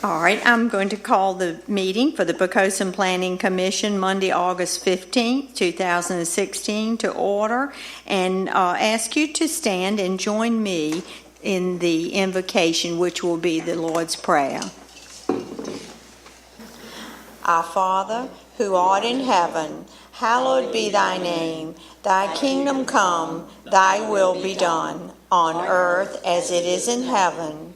All right, I'm going to call the meeting for the Poquoson Planning Commission Monday, August 15th, 2016 to order and ask you to stand and join me in the invocation, which will be the Lord's Prayer. Our Father, who art in heaven, hallowed be thy name. Thy kingdom come, thy will be done, on earth as it is in heaven.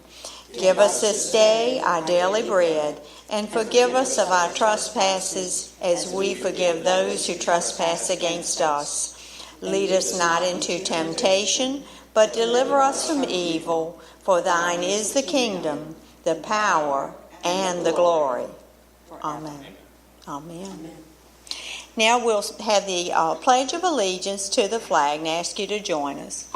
Give us this day our daily bread, and forgive us of our trespasses as we forgive those who trespass against us. Lead us not into temptation, but deliver us from evil. For thine is the kingdom, the power, and the glory. Amen. Amen. Now we'll have the Pledge of Allegiance to the flag and ask you to join us.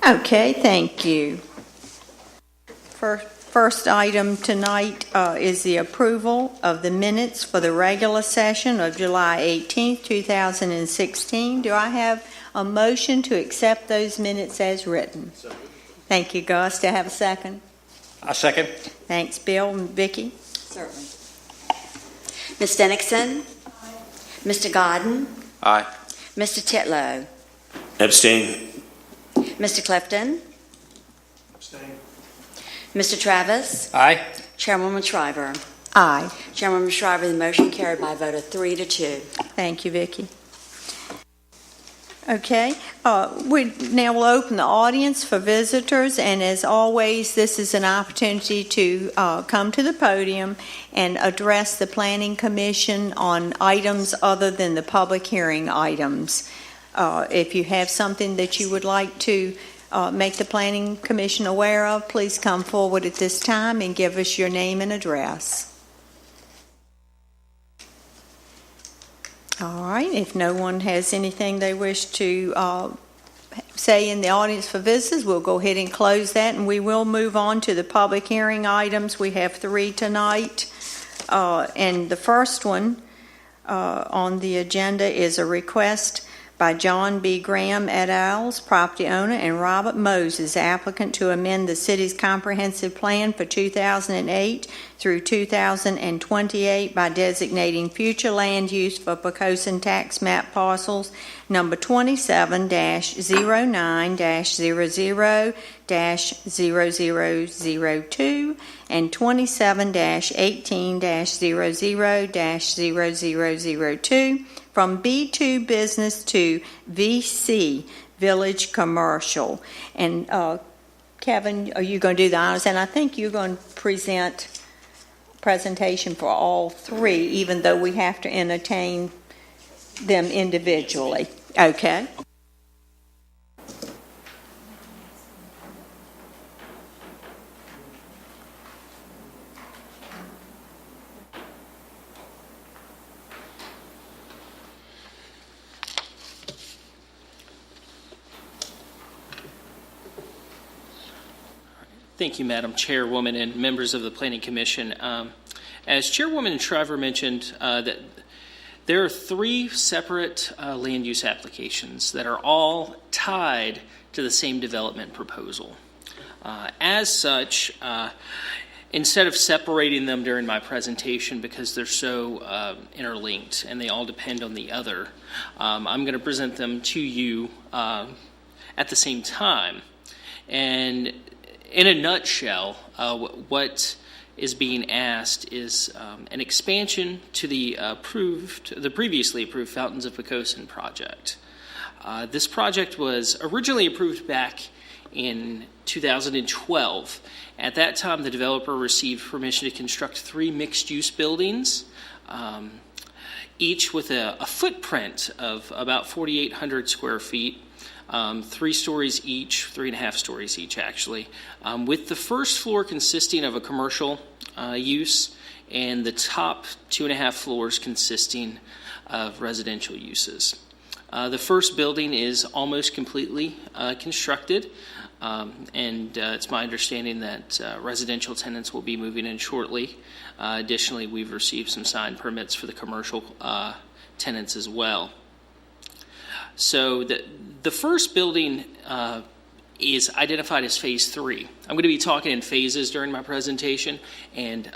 Okay, thank you. First item tonight is the approval of the minutes for the regular session of July 18th, 2016. Do I have a motion to accept those minutes as written? Thank you, Gus. Do I have a second? A second. Thanks, Bill and Vicki. Certainly. Ms. Dennixon? Aye. Mr. Godden? Aye. Mr. Titlow? Abstain. Mr. Clifton? Abstain. Mr. Travis? Aye. Chairwoman Shriver? Aye. Chairwoman Shriver, the motion carried by a vote of 3-2. Thank you, Vicki. Okay, we now will open the audience for visitors, and as always, this is an opportunity to come to the podium and address the Planning Commission on items other than the public hearing items. If you have something that you would like to make the Planning Commission aware of, please come forward at this time and give us your name and address. All right, if no one has anything they wish to say in the audience for visitors, we'll go ahead and close that, and we will move on to the public hearing items. We have 3 tonight, and the first one on the agenda is a request by John B. Graham et al.'s property owner and Robert Moses, applicant, to amend the city's comprehensive plan for 2008 through 2028 by designating future land use for Poquoson tax map parcels number 27-00-00-0002 and 27-18-00-0002 from B2 Business to VC, Village Commercial. And Kevin, are you going to do the honors? And I think you're going to present presentation for all 3, even though we have to entertain them individually. Okay. Thank you, Madam Chairwoman and members of the Planning Commission. As Chairwoman Shriver mentioned, that there are 3 separate land use applications that are all tied to the same development proposal. As such, instead of separating them during my presentation because they're so interlinked and they all depend on the other, I'm going to present them to you at the same time. And in a nutshell, what is being asked is an expansion to the previously approved Fountains of Poquoson project. This project was originally approved back in 2012. At that time, the developer received permission to construct 3 mixed-use buildings, each with a footprint of about 4,800 square feet. 3 stories each, 3.5 stories each actually, with the first floor consisting of a commercial use and the top 2.5 floors consisting of residential uses. The first building is almost completely constructed. And it's my understanding that residential tenants will be moving in shortly. Additionally, we've received some signed permits for the commercial tenants as well. So the first building is identified as Phase 3. I'm going to be talking in phases during my presentation, and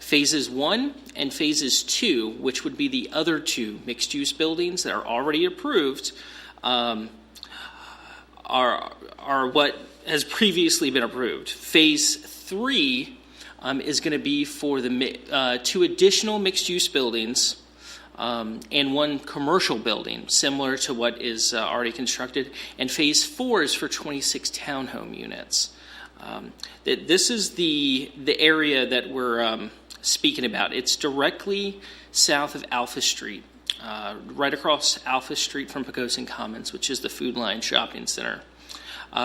Phases 1 and Phases 2, which would be the other two mixed-use buildings that are already approved, are what has previously been approved. Phase 3 is going to be for the two additional mixed-use buildings and one commercial building, similar to what is already constructed. And Phase 4 is for 26 townhome units. This is the area that we're speaking about. It's directly south of Alpha Street, right across Alpha Street from Poquoson Commons, which is the Food Lion Shopping Center.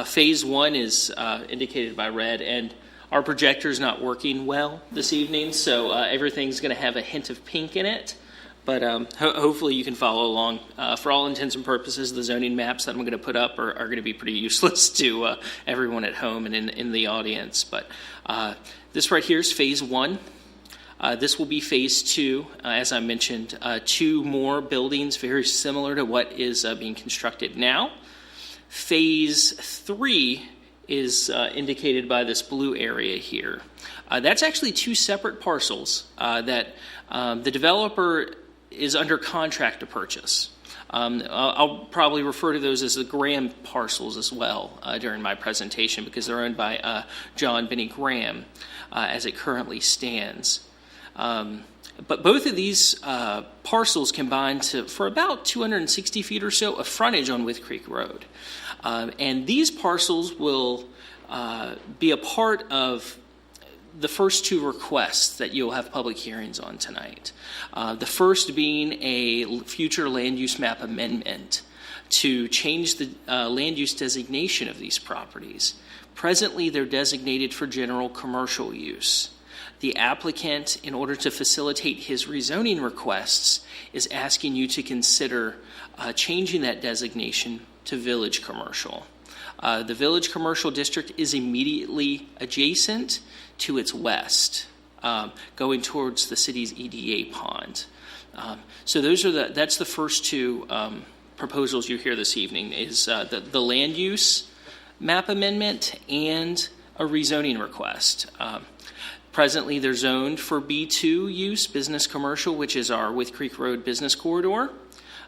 Phase 1 is indicated by red, and our projector is not working well this evening, so everything's going to have a hint of pink in it. But hopefully you can follow along. For all intents and purposes, the zoning maps that I'm going to put up are going to be pretty useless to everyone at home and in the audience. But this right here is Phase 1. This will be Phase 2. As I mentioned, two more buildings very similar to what is being constructed now. Phase 3 is indicated by this blue area here. That's actually two separate parcels that the developer is under contract to purchase. I'll probably refer to those as the Graham parcels as well during my presentation, because they're owned by John Benny Graham as it currently stands. But both of these parcels combine for about 260 feet or so of frontage on With Creek Road. And these parcels will be a part of the first two requests that you'll have public hearings on tonight. The first being a future land use map amendment to change the land use designation of these properties. Presently, they're designated for general commercial use. The applicant, in order to facilitate his rezoning requests, is asking you to consider changing that designation to village commercial. The village commercial district is immediately adjacent to its west, going towards the city's EDA pond. So that's the first two proposals you hear this evening, is the land use map amendment and a rezoning request. Presently, they're zoned for B2 use, business commercial, which is our With Creek Road business corridor.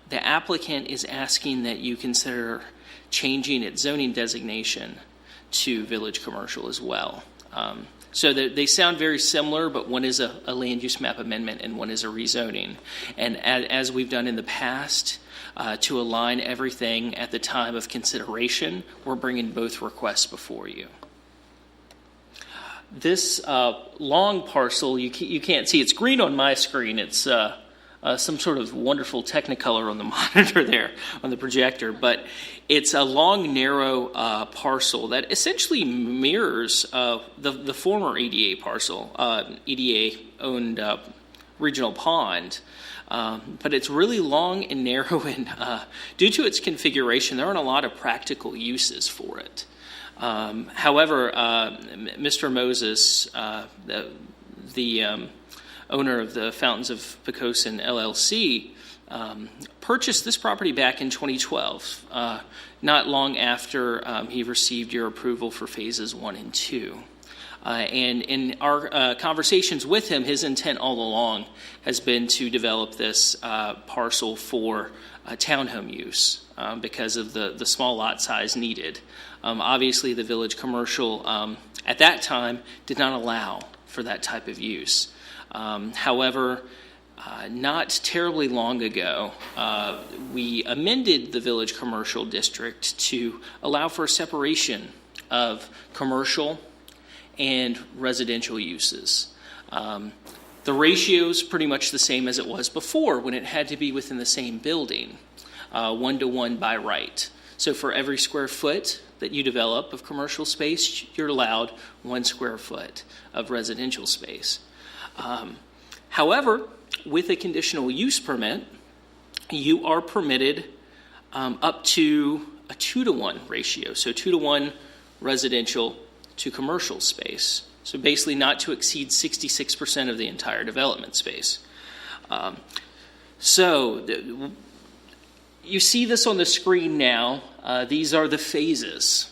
The applicant is asking that you consider changing its zoning designation to village commercial as well. So they sound very similar, but one is a land use map amendment and one is a rezoning. And as we've done in the past, to align everything at the time of consideration, we're bringing both requests before you. This long parcel, you can't see. It's green on my screen. It's some sort of wonderful Technicolor on the monitor there, on the projector. But it's a long, narrow parcel that essentially mirrors the former EDA parcel, EDA-owned regional pond. But it's really long and narrow, and due to its configuration, there aren't a lot of practical uses for it. However, Mr. Moses, the owner of the Fountains of Poquoson LLC, purchased this property back in 2012, not long after he received your approval for Phases 1 and 2. And in our conversations with him, his intent all along has been to develop this parcel for townhome use because of the small lot size needed. Obviously, the village commercial at that time did not allow for that type of use. However, not terribly long ago, we amended the village commercial district to allow for a separation of commercial and residential uses. The ratio is pretty much the same as it was before when it had to be within the same building, 1-to-1 by right. So for every square foot that you develop of commercial space, you're allowed 1 square foot of residential space. However, with a conditional use permit, you are permitted up to a 2-to-1 ratio. So 2-to-1 residential to commercial space. So basically not to exceed 66% of the entire development space. You see this on the screen now. These are the phases.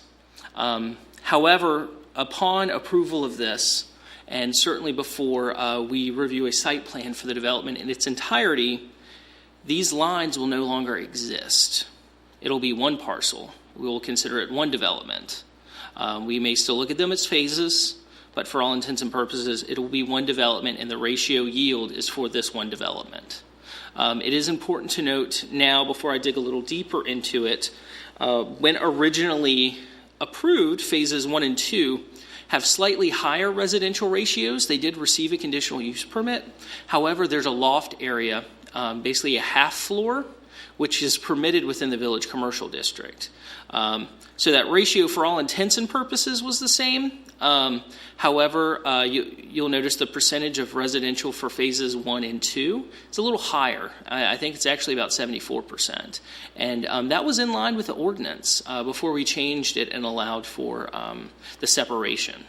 However, upon approval of this, and certainly before we review a site plan for the development in its entirety, these lines will no longer exist. It'll be one parcel. We will consider it one development. We may still look at them as phases, but for all intents and purposes, it will be one development, and the ratio yield is for this one development. It is important to note now, before I dig a little deeper into it, when originally approved, phases 1 and 2 have slightly higher residential ratios. They did receive a conditional use permit. However, there's a loft area, basically a half floor, which is permitted within the Village Commercial District. So that ratio, for all intents and purposes, was the same. However, you'll notice the percentage of residential for phases 1 and 2 is a little higher. I think it's actually about 74%. And that was in line with the ordinance before we changed it and allowed for the separation.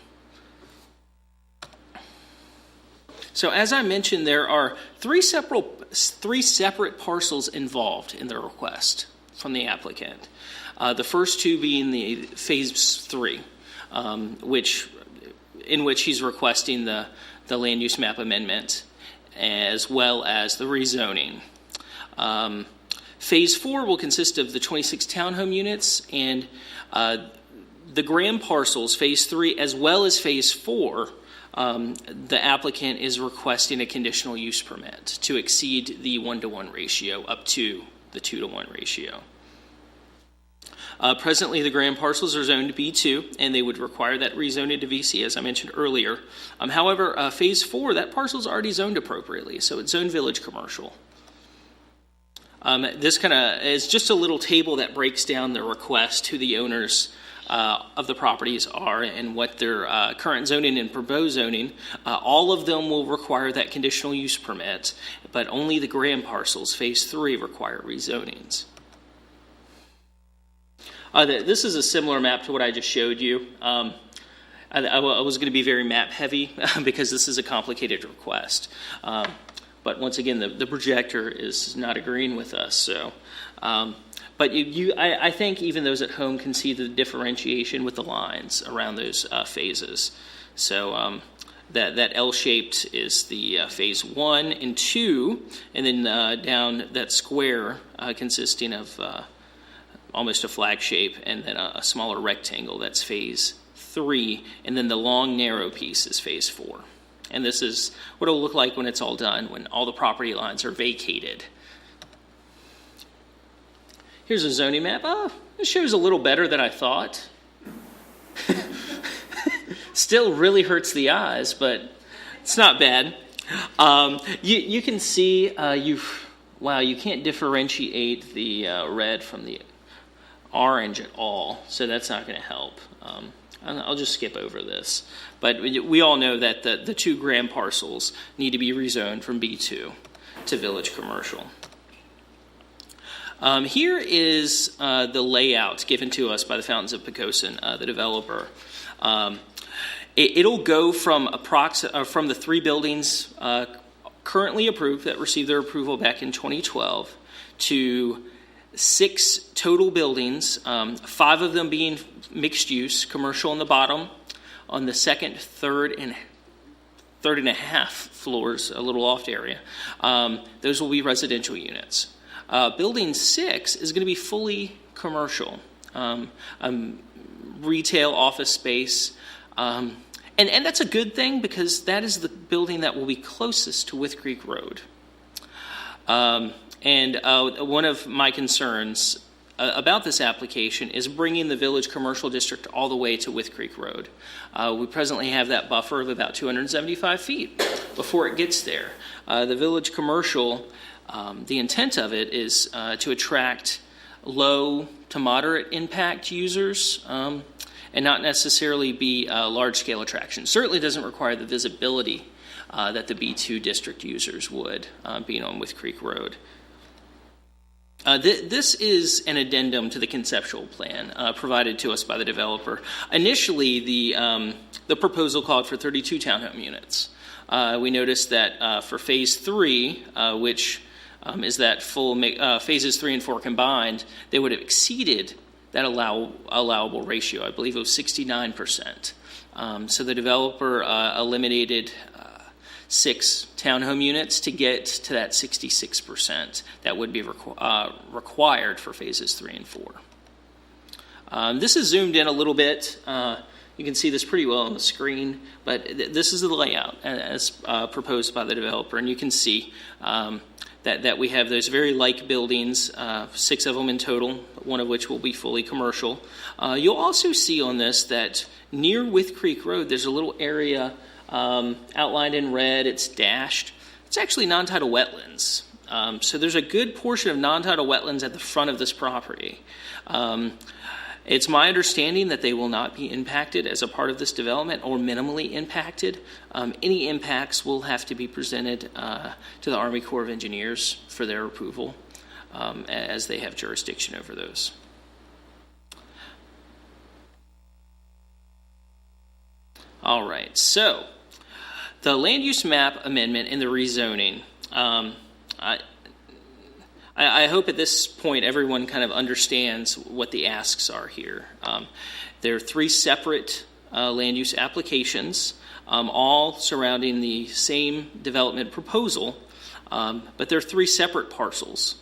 So as I mentioned, there are three separate parcels involved in the request from the applicant. The first two being the phase 3. In which he's requesting the land use map amendment, as well as the rezoning. Phase 4 will consist of the 26 townhome units, and the grand parcels, phase 3 as well as phase 4, the applicant is requesting a conditional use permit to exceed the 1-to-1 ratio up to the 2-to-1 ratio. Presently, the grand parcels are zoned B2, and they would require that rezoning to VC, as I mentioned earlier. However, phase 4, that parcel is already zoned appropriately, so it's zoned village commercial. This kind of is just a little table that breaks down the request, who the owners of the properties are, and what their current zoning and proposed zoning. All of them will require that conditional use permit, but only the grand parcels, phase 3, require rezonings. This is a similar map to what I just showed you. I was going to be very map heavy because this is a complicated request. But once again, the projector is not agreeing with us. So, but I think even those at home can see the differentiation with the lines around those phases. So that L-shaped is the phase 1 and 2, and then down that square consisting of almost a flag shape, and then a smaller rectangle, that's phase 3, and then the long narrow piece is phase 4. And this is what it'll look like when it's all done, when all the property lines are vacated. Here's a zoning map. This shows a little better than I thought. Still really hurts the eyes, but it's not bad. You can see, you can't differentiate the red from the orange at all, so that's not going to help. I'll just skip over this. But we all know that the 2 grand parcels need to be rezoned from B2 to village commercial. Here is the layout given to us by the Fountains of Poquoson, the developer. It'll go from the 3 buildings currently approved that received their approval back in 2012 to 6 total buildings, 5 of them being mixed use, commercial on the bottom. On the second, third and a half floors, a little loft area, those will be residential units. Building 6 is going to be fully commercial, retail, office space, and that's a good thing because that is the building that will be closest to With Creek Road. And one of my concerns about this application is bringing the Village Commercial District all the way to With Creek Road. We presently have that buffer of about 275 feet before it gets there. The Village Commercial, the intent of it is to attract low to moderate impact users and not necessarily be a large-scale attraction. Certainly doesn't require the visibility that the B2 district users would, being on With Creek Road. This is an addendum to the conceptual plan provided to us by the developer. Initially, the proposal called for 32 townhome units. We noticed that for Phase 3, which is that full Phases 3 and 4 combined, they would have exceeded that allowable ratio. I believe it was 69%. So the developer eliminated 6 townhome units to get to that 66% that would be required for Phases 3 and 4. This is zoomed in a little bit. You can see this pretty well on the screen, but this is the layout as proposed by the developer, and you can see that we have those very like buildings, 6 of them in total, one of which will be fully commercial. You'll also see on this that near With Creek Road, there's a little area outlined in red. It's dashed. It's actually non-tidal wetlands. So there's a good portion of non-tidal wetlands at the front of this property. It's my understanding that they will not be impacted as a part of this development or minimally impacted. Any impacts will have to be presented to the Army Corps of Engineers for their approval as they have jurisdiction over those. All right, so the land use map amendment and the rezoning. I hope at this point everyone kind of understands what the asks are here. There are 3 separate land use applications, all surrounding the same development proposal, but they're 3 separate parcels.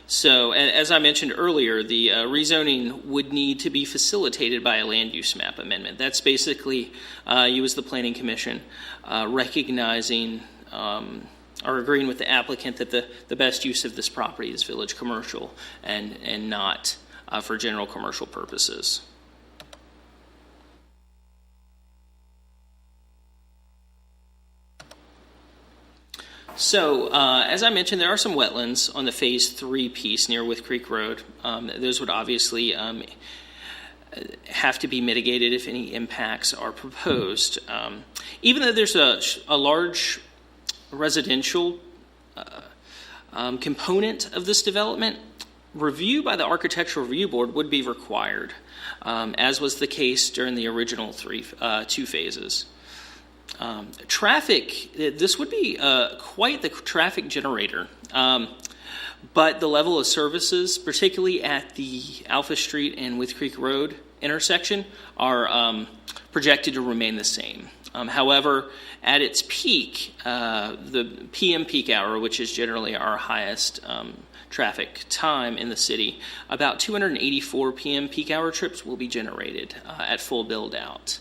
So, as I mentioned earlier, the rezoning would need to be facilitated by a land use map amendment. That's basically you as the Planning Commission recognizing or agreeing with the applicant that the best use of this property is village commercial and not for general commercial purposes. So, as I mentioned, there are some wetlands on the Phase 3 piece near With Creek Road. Those would obviously have to be mitigated if any impacts are proposed. Even though there's a large residential component of this development, review by the Architectural Review Board would be required, as was the case during the original 2 phases. Traffic, this would be quite the traffic generator, but the level of services, particularly at the Alpha Street and With Creek Road intersection, are projected to remain the same. However, at its peak, the PM peak hour, which is generally our highest traffic time in the city, about 284 PM peak hour trips will be generated at full build out.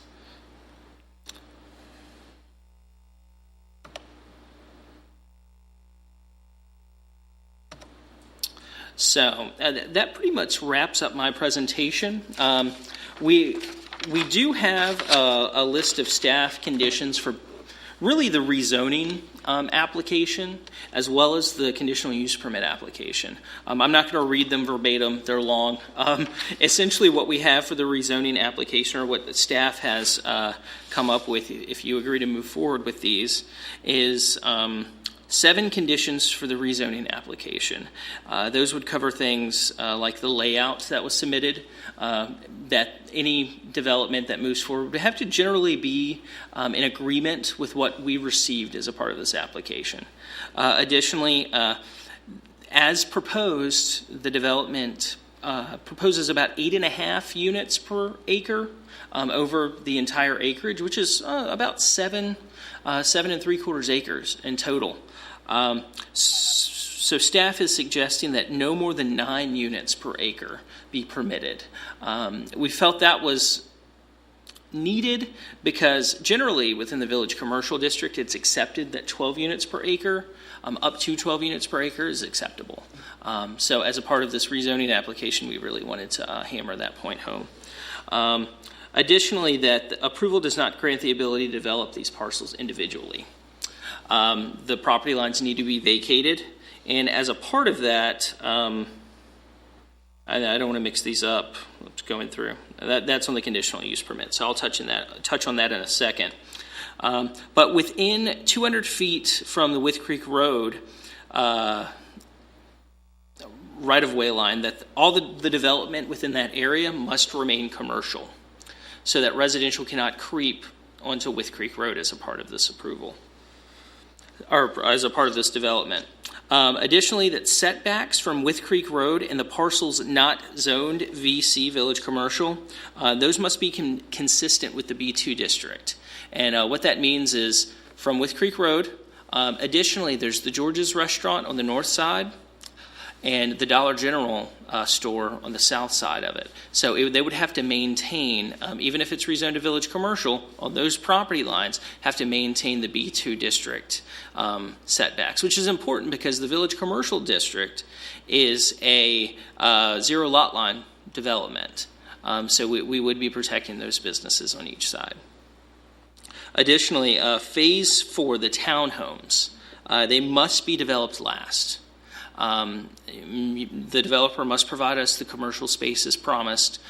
So that pretty much wraps up my presentation. We do have a list of staff conditions for really the rezoning application as well as the conditional use permit application. I'm not going to read them verbatim. They're long. Essentially what we have for the rezoning application, or what the staff has come up with, if you agree to move forward with these, is 7 conditions for the rezoning application. Those would cover things like the layout that was submitted, that any development that moves forward would have to generally be in agreement with what we received as a part of this application. Additionally, as proposed, the development proposes about 8.5 units per acre over the entire acreage, which is about 7 3/4 acres in total. So staff is suggesting that no more than 9 units per acre be permitted. We felt that was needed because generally within the village commercial district, it's accepted that 12 units per acre, up to 12 units per acre is acceptable. So as a part of this rezoning application, we really wanted to hammer that point home. Additionally, that the approval does not grant the ability to develop these parcels individually. The property lines need to be vacated, and as a part of that, I don't want to mix these up. What's going through? That's on the conditional use permit, so I'll touch on that in a second. But within 200 feet from the With Creek Road, right-of-way line, that all the development within that area must remain commercial, so that residential cannot creep onto With Creek Road as a part of this approval, or as a part of this development. Additionally, that setbacks from With Creek Road and the parcels not zoned VC Village Commercial, those must be consistent with the B2 district. And what that means is from With Creek Road, additionally, there's the George's Restaurant on the north side and the Dollar General store on the south side of it. So they would have to maintain, even if it's rezoned to Village Commercial, on those property lines, have to maintain the B2 district setbacks, which is important because the Village Commercial District is a zero lot line development. So we would be protecting those businesses on each side. Additionally, Phase 4, the townhomes, they must be developed last. The developer must provide us the commercial space as promised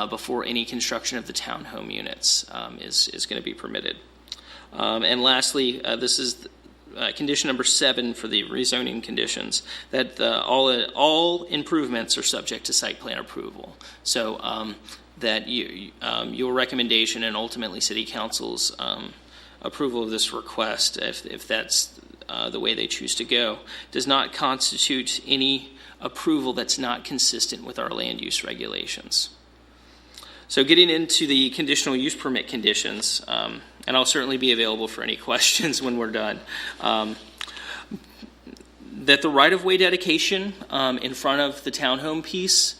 before any construction of the townhome units is going to be permitted. And lastly, this is condition number 7 for the rezoning conditions, that all improvements are subject to site plan approval. So that your recommendation and ultimately City Council's approval of this request, if that's the way they choose to go, does not constitute any approval that's not consistent with our land use regulations. So getting into the conditional use permit conditions, and I'll certainly be available for any questions when we're done, that the right-of-way dedication in front of the townhome piece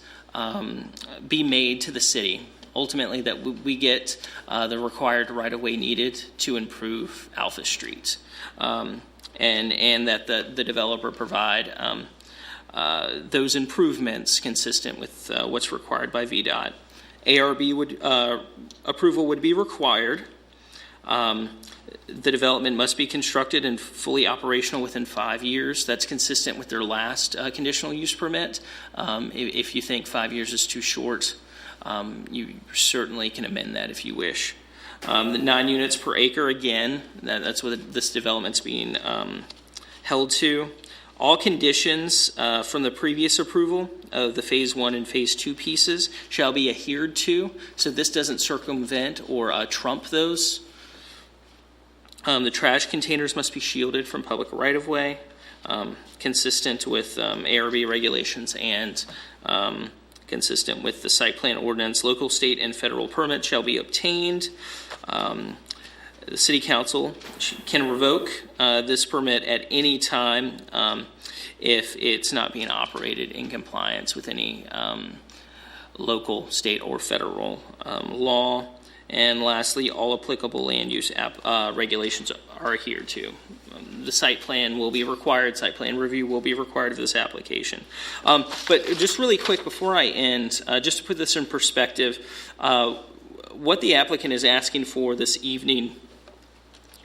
be made to the city. Ultimately, that we get the required right-of-way needed to improve Alpha Street. And that the developer provide those improvements consistent with what's required by VDOT. ARB approval would be required. The development must be constructed and fully operational within 5 years. That's consistent with their last conditional use permit. If you think 5 years is too short, you certainly can amend that if you wish. The 9 units per acre, again, that's what this development's being held to. All conditions from the previous approval of the Phase 1 and Phase 2 pieces shall be adhered to, so this doesn't circumvent or trump those. The trash containers must be shielded from public right-of-way, consistent with ARB regulations and consistent with the site plan ordinance. Local, state, and federal permits shall be obtained. The City Council can revoke this permit at any time if it's not being operated in compliance with any local, state, or federal law. And lastly, all applicable land use regulations are adhered to. The site plan will be required, site plan review will be required of this application. But just really quick before I end, just to put this in perspective, what the applicant is asking for this evening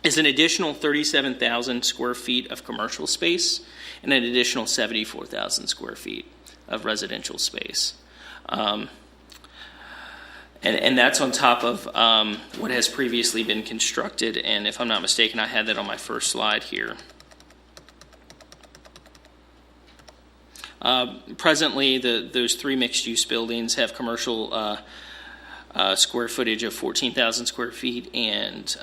is an additional 37,000 square feet of commercial space and an additional 74,000 square feet of residential space. And that's on top of what has previously been constructed. And if I'm not mistaken, I had that on my first slide here. Presently, those 3 mixed-use buildings have commercial square footage of 14,000 square feet and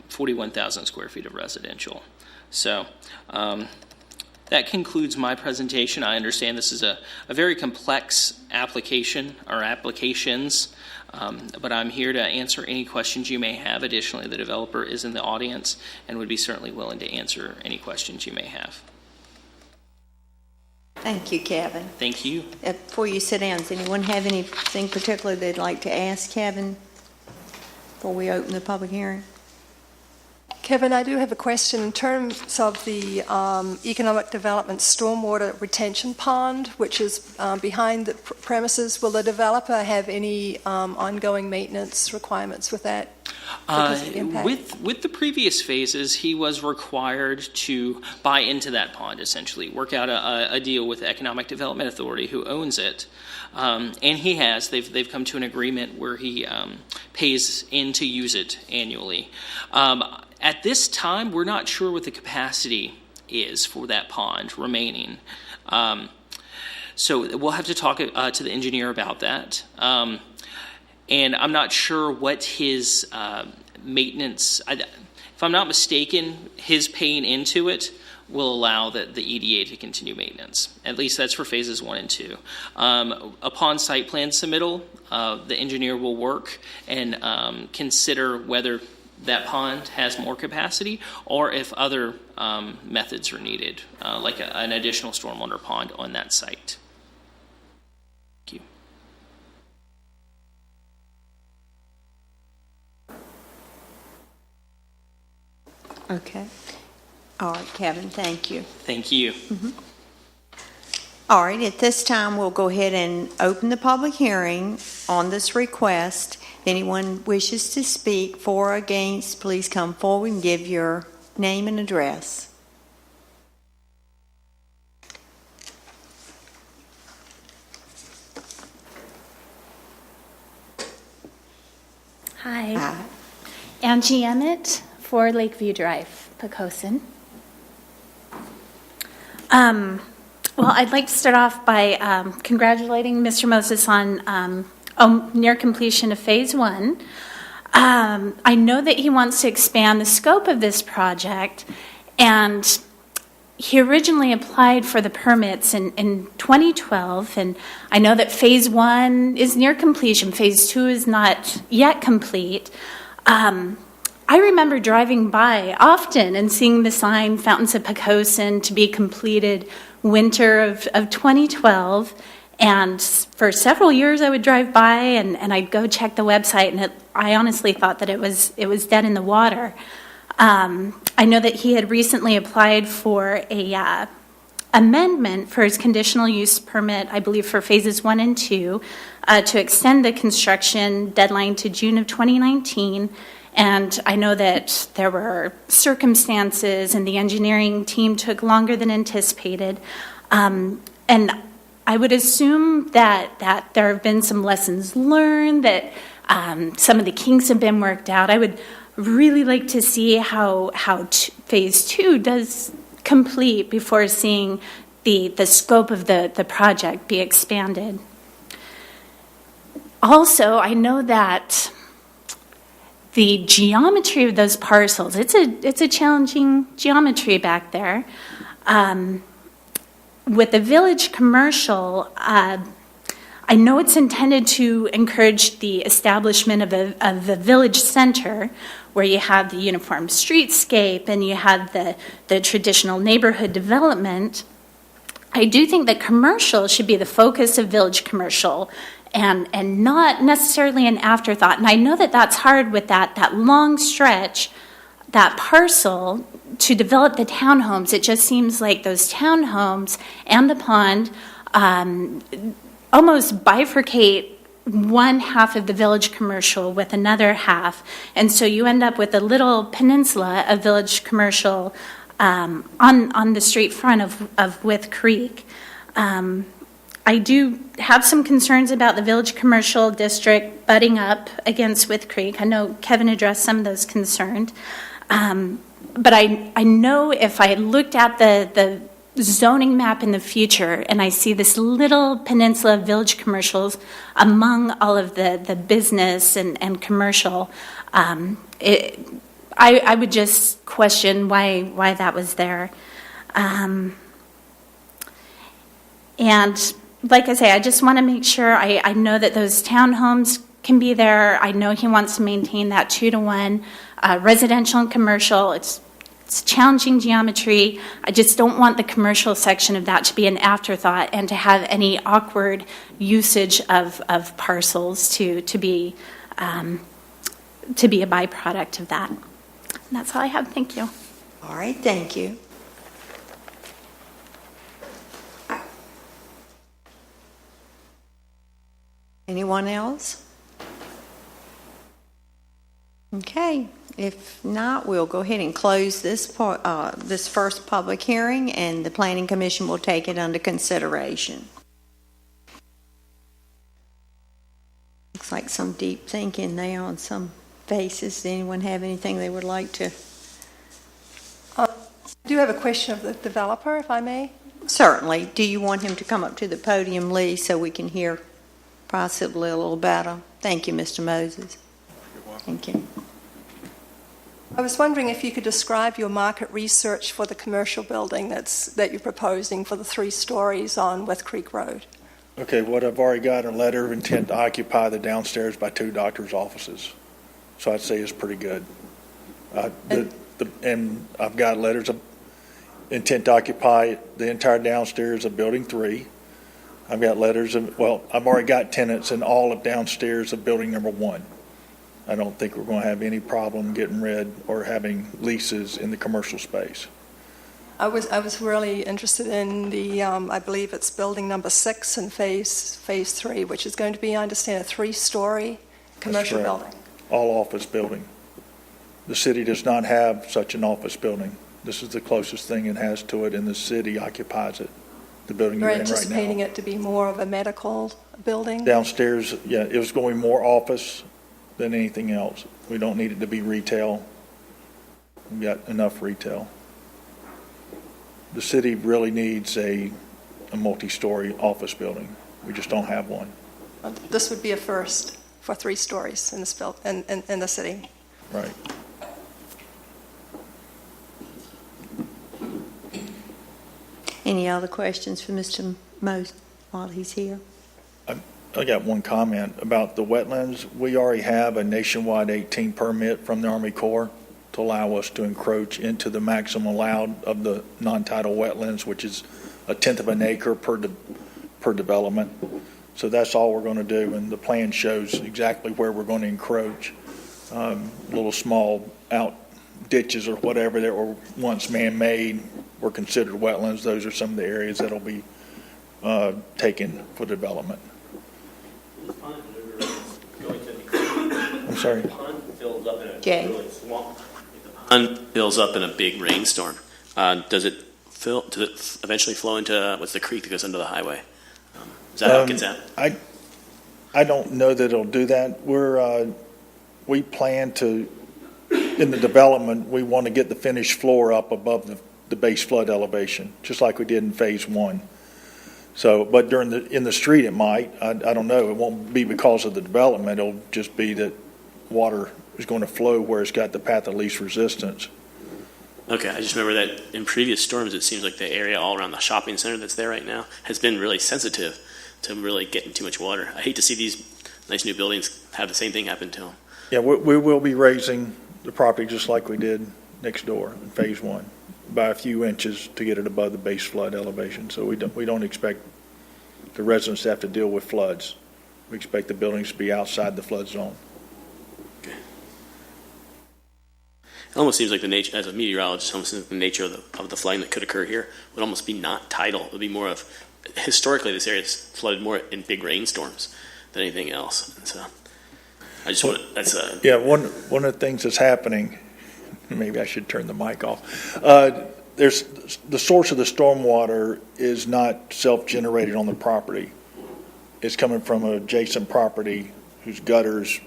41,000 square feet of residential. So that concludes my presentation. I understand this is a very complex application or applications, but I'm here to answer any questions you may have. Additionally, the developer is in the audience and would be certainly willing to answer any questions you may have. Thank you, Kevin. Thank you. Before you sit down, does anyone have anything particular they'd like to ask Kevin before we open the public hearing? Kevin, I do have a question. In terms of the economic development stormwater retention pond, which is behind the premises, will the developer have any ongoing maintenance requirements with that? With the previous phases, he was required to buy into that pond, essentially, work out a deal with the Economic Development Authority, who owns it. And he has. They've come to an agreement where he pays in to use it annually. At this time, we're not sure what the capacity is for that pond remaining. So we'll have to talk to the engineer about that. And I'm not sure what his maintenance, if I'm not mistaken, his paying into it will allow the EDA to continue maintenance. At least that's for phases 1 and 2. Upon site plan submittal, the engineer will work and consider whether that pond has more capacity or if other methods are needed, like an additional stormwater pond on that site. Thank you. Okay. All right, Kevin, thank you. Thank you. All right, at this time, we'll go ahead and open the public hearing on this request. If anyone wishes to speak for or against, please come forward and give your name and address. Hi. Angie Emmett for Lakeview Drive, Poquoson. Well, I'd like to start off by congratulating Mr. Moses on near completion of Phase 1. I know that he wants to expand the scope of this project, and he originally applied for the permits in 2012, and I know that Phase 1 is near completion. Phase 2 is not yet complete. I remember driving by often and seeing the sign, Fountains of Poquoson, to be completed winter of 2012. And for several years I would drive by and I'd go check the website, and I honestly thought that it was dead in the water. I know that he had recently applied for a amendment for his conditional use permit, I believe for phases 1 and 2, to extend the construction deadline to June of 2019. And I know that there were circumstances and the engineering team took longer than anticipated. And I would assume that there have been some lessons learned, that some of the kinks have been worked out. I would really like to see how phase 2 does complete before seeing the scope of the project be expanded. Also, I know that the geometry of those parcels, it's a challenging geometry back there. With the village commercial, I know it's intended to encourage the establishment of a village center where you have the uniform streetscape and you have the traditional neighborhood development. I do think that commercial should be the focus of village commercial and not necessarily an afterthought. And I know that that's hard with that long stretch, that parcel, to develop the townhomes. It just seems like those townhomes and the pond almost bifurcate one half of the village commercial with another half. And so you end up with a little peninsula of village commercial on the street front of Wythe Creek. I do have some concerns about the village commercial district butting up against Wythe Creek. I know Kevin addressed some of those concerns. But I know if I looked at the zoning map in the future and I see this little peninsula of village commercials among all of the business and commercial, I would just question why that was there. And like I say, I just want to make sure I know that those townhomes can be there. I know he wants to maintain that 2-to-1 residential and commercial. It's challenging geometry. I just don't want the commercial section of that to be an afterthought and to have any awkward usage of parcels to be a byproduct of that. And that's all I have. Thank you. All right, thank you. Anyone else? Okay, if not, we'll go ahead and close this first public hearing, and the Planning Commission will take it under consideration. Looks like some deep thinking there on some faces. Does anyone have anything they would like to? I do do have a question of the developer, if I may. Certainly. Do you want him to come up to the podium, Lee, so we can hear possibly a little better? Thank you, Mr. Moses. Thank you. I was wondering if you could describe your market research for the commercial building that you're proposing for the 3 stories on West Creek Road. Okay, what I've already got a letter of intent to occupy the downstairs by 2 doctors' offices. So I'd say it's pretty good. And I've got letters of intent to occupy the entire downstairs of Building 3. I've got letters of, well, I've already got tenants in all of downstairs of Building Number 1. I don't think we're going to have any problem getting rid or having leases in the commercial space. I was really interested in the, I believe it's building number 6 in phase 3, which is going to be, I understand, a 3-story commercial correct. building. All office building. The city does not have such an office building. This is the closest thing it has to it, and the city occupies it, the building You're you're in right now. anticipating it to be more of a medical building? Downstairs, yeah, it was going more office than anything else. We don't need it to be retail. We've got enough retail. The city really needs a multi-story office building. We just don't have one. This would be a first for 3 stories in this in the city. Right. Any other questions for Mr. Moses while he's here? I got one comment about the wetlands. We already have a nationwide 18 permit from the Army Corps to allow us to encroach into the maximum allowed of the non-tidal wetlands, which is 1/10 of an acre per development. So that's all we're going to do, and the plan shows exactly where we're going to encroach. Little small out ditches or whatever that were once man-made were considered wetlands. Those are some of the areas that'll be taken for development. I'm sorry. The pond fills up in a Jay. really swamp. The pond fills up in a big rainstorm. Does it eventually flow into what's the creek that goes under the highway? Is that how it gets out? I don't know that it'll do that. We plan to, in the development, we want to get the finished floor up above the base flood elevation, just like we did in phase 1. So, but in the street it might. I don't know. It won't be because of the development. It'll just be that water is going to flow where it's got the path of least resistance. Okay, I just remember that in previous storms, it seems like the area all around the shopping center that's there right now has been really sensitive to really getting too much water. I hate to see these nice new buildings have the same thing happen to them. Yeah, we will be raising the property just like we did next door in phase 1 by a few inches to get it above the base flood elevation. So we don't expect the residents to have to deal with floods. We expect the buildings to be outside the flood zone. Okay. It almost seems like the nature, as a meteorologist, almost seems like the nature of the flooding that could occur here would almost be not tidal. It would be more of, historically, this area is flooded more in big rainstorms than anything else. And so I just want to, Yeah, one of the things that's happening, maybe I should turn the mic off. There's the source of the stormwater is not self-generated on the property. It's coming from an adjacent property whose gutters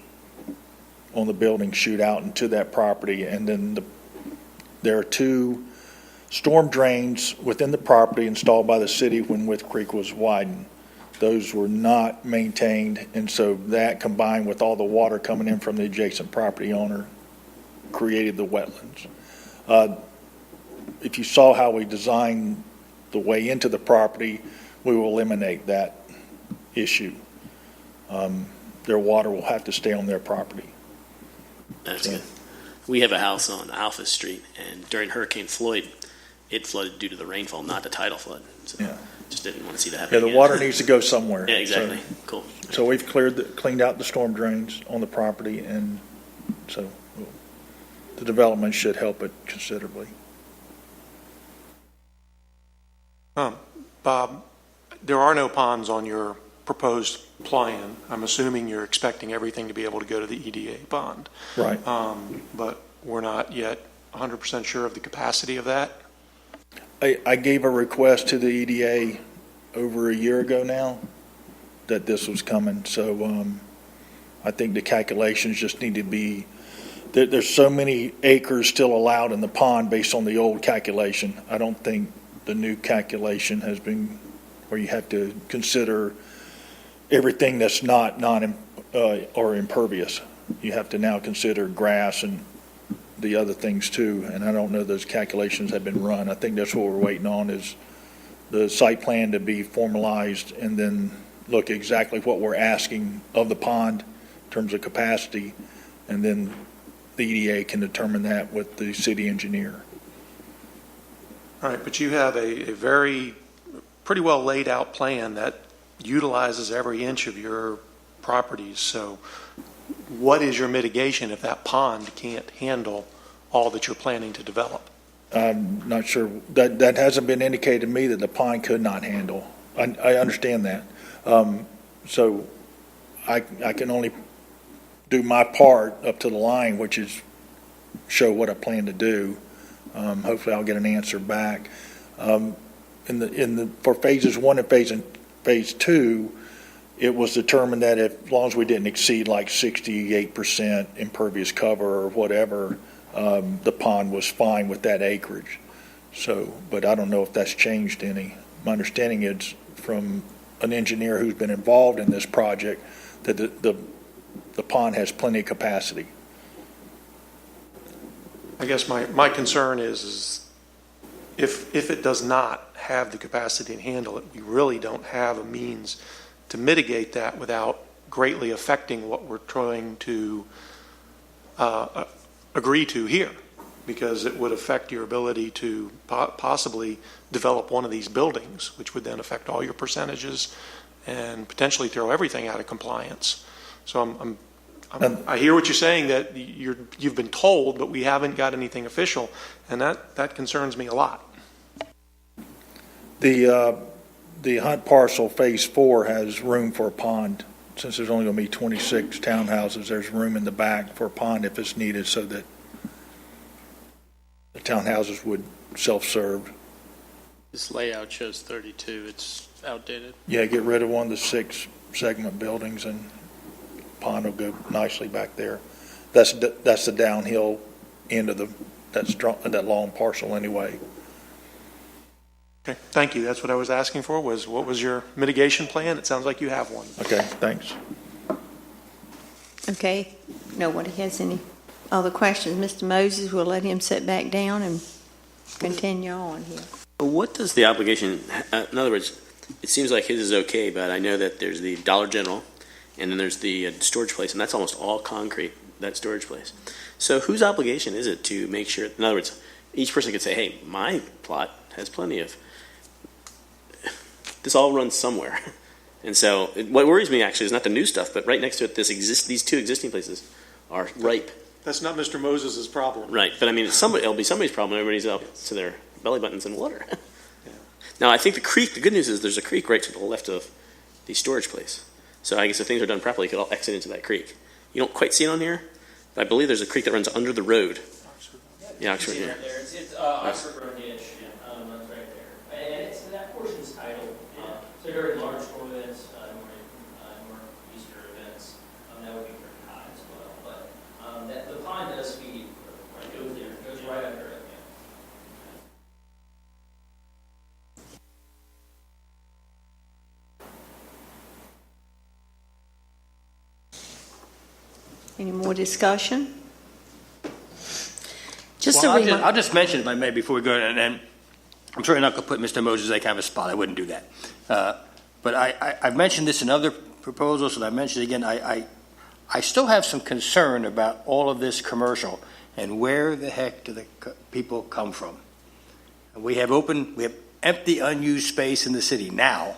on the building shoot out into that property, and then there are 2 storm drains within the property installed by the city when Wythe Creek was widened. Those were not maintained, and so that combined with all the water coming in from the adjacent property owner created the wetlands. If you saw how we designed the way into the property, we will eliminate that issue. Their water will have to stay on their property. that's good. We have a house on Alpha Street, and during Hurricane Floyd, it flooded due to the rainfall, not the tidal flood. So Yeah. just didn't want to see that happen Yeah, the again. water needs to go somewhere. Yeah, exactly. Cool. So we've cleaned out the storm drains on the property, and so the development should help it considerably. Bob, there are no ponds on your proposed plan. I'm assuming you're expecting everything to be able to go to the EDA pond. Right. But we're not yet 100% sure of the capacity of that. I gave a request to the EDA over a year ago now that this was coming, so I think the calculations just need to be there's so many acres still allowed in the pond based on the old calculation. I don't think the new calculation has been, where you have to consider everything that's not or impervious. You have to now consider grass and the other things too, and I don't know those calculations have been run. I think that's what we're waiting on, is the site plan to be formalized, and then look exactly what we're asking of the pond in terms of capacity, and then the EDA can determine that with the city engineer. All right, but you have a very, pretty well laid out plan that utilizes every inch of your properties. So what is your mitigation if that pond can't handle all that you're planning to develop? I'm not sure. That hasn't been indicated to me that the pond could not handle. I understand that. So I can only do my part up to the line, which is show what I plan to do. Hopefully I'll get an answer back. For phases 1 and phase 2, it was determined that as long as we didn't exceed like 68% impervious cover or whatever, the pond was fine with that acreage. So, but I don't know if that's changed any. My understanding is from an engineer who's been involved in this project that the pond has plenty of capacity. I guess my concern is if it does not have the capacity to handle it, we really don't have a means to mitigate that without greatly affecting what we're trying to agree to here, because it would affect your ability to possibly develop one of these buildings, which would then affect all your percentages and potentially throw everything out of compliance. So I hear what you're saying, that you've been told, but we haven't got anything official, and that concerns me a lot. The Hunt parcel phase 4 has room for a pond. Since there's only going to be 26 townhouses, there's room in the back for a pond if it's needed, so that the townhouses would self-serve. This layout shows 32. It's outdated. Yeah, get rid of one of the 6 segment buildings, and pond will go nicely back there. That's the downhill end of that long parcel anyway. Okay, thank you. That's what I was asking for, was what was your mitigation plan? It sounds like you have one. Okay, thanks. Okay, nobody has any other questions. Mr. Moses, we'll let him sit back down and continue on here. What does the obligation, in other words, it seems like his is okay, but I know that there's the Dollar General, and then there's the storage place, and that's almost all concrete, that storage place. So whose obligation is it to make sure, in other words, each person could say, hey, my plot has plenty of, this all runs somewhere. And so what worries me actually is not the new stuff, but right next to it, these 2 existing places are ripe. That's not Mr. Moses's problem. Right, but I mean, it'll be somebody's problem. Everybody's up to their belly buttons in water. Yeah. Now, I think the good news is there's a creek right to the left of the storage place. So I guess if things are done properly, you could all exit into that creek. You don't quite see it on here, but I believe there's a creek that runs under the road. Yeah, Oxford, yeah. It's Oxford Road Ditch, runs right there. And that portion's titled. So during large storm events, northeaster events, that would be pretty high as well. But the pond does feed, goes there, goes right under it. Any more discussion? I'll just mention, if I may, before we go, and I'm certainly not going to put Mr. Moses in that kind of a spot. I wouldn't do that. But I've mentioned this in other proposals, and I mentioned it again. I still have some concern about all of this commercial and where the heck do the people come from. We have empty, unused space in the city now,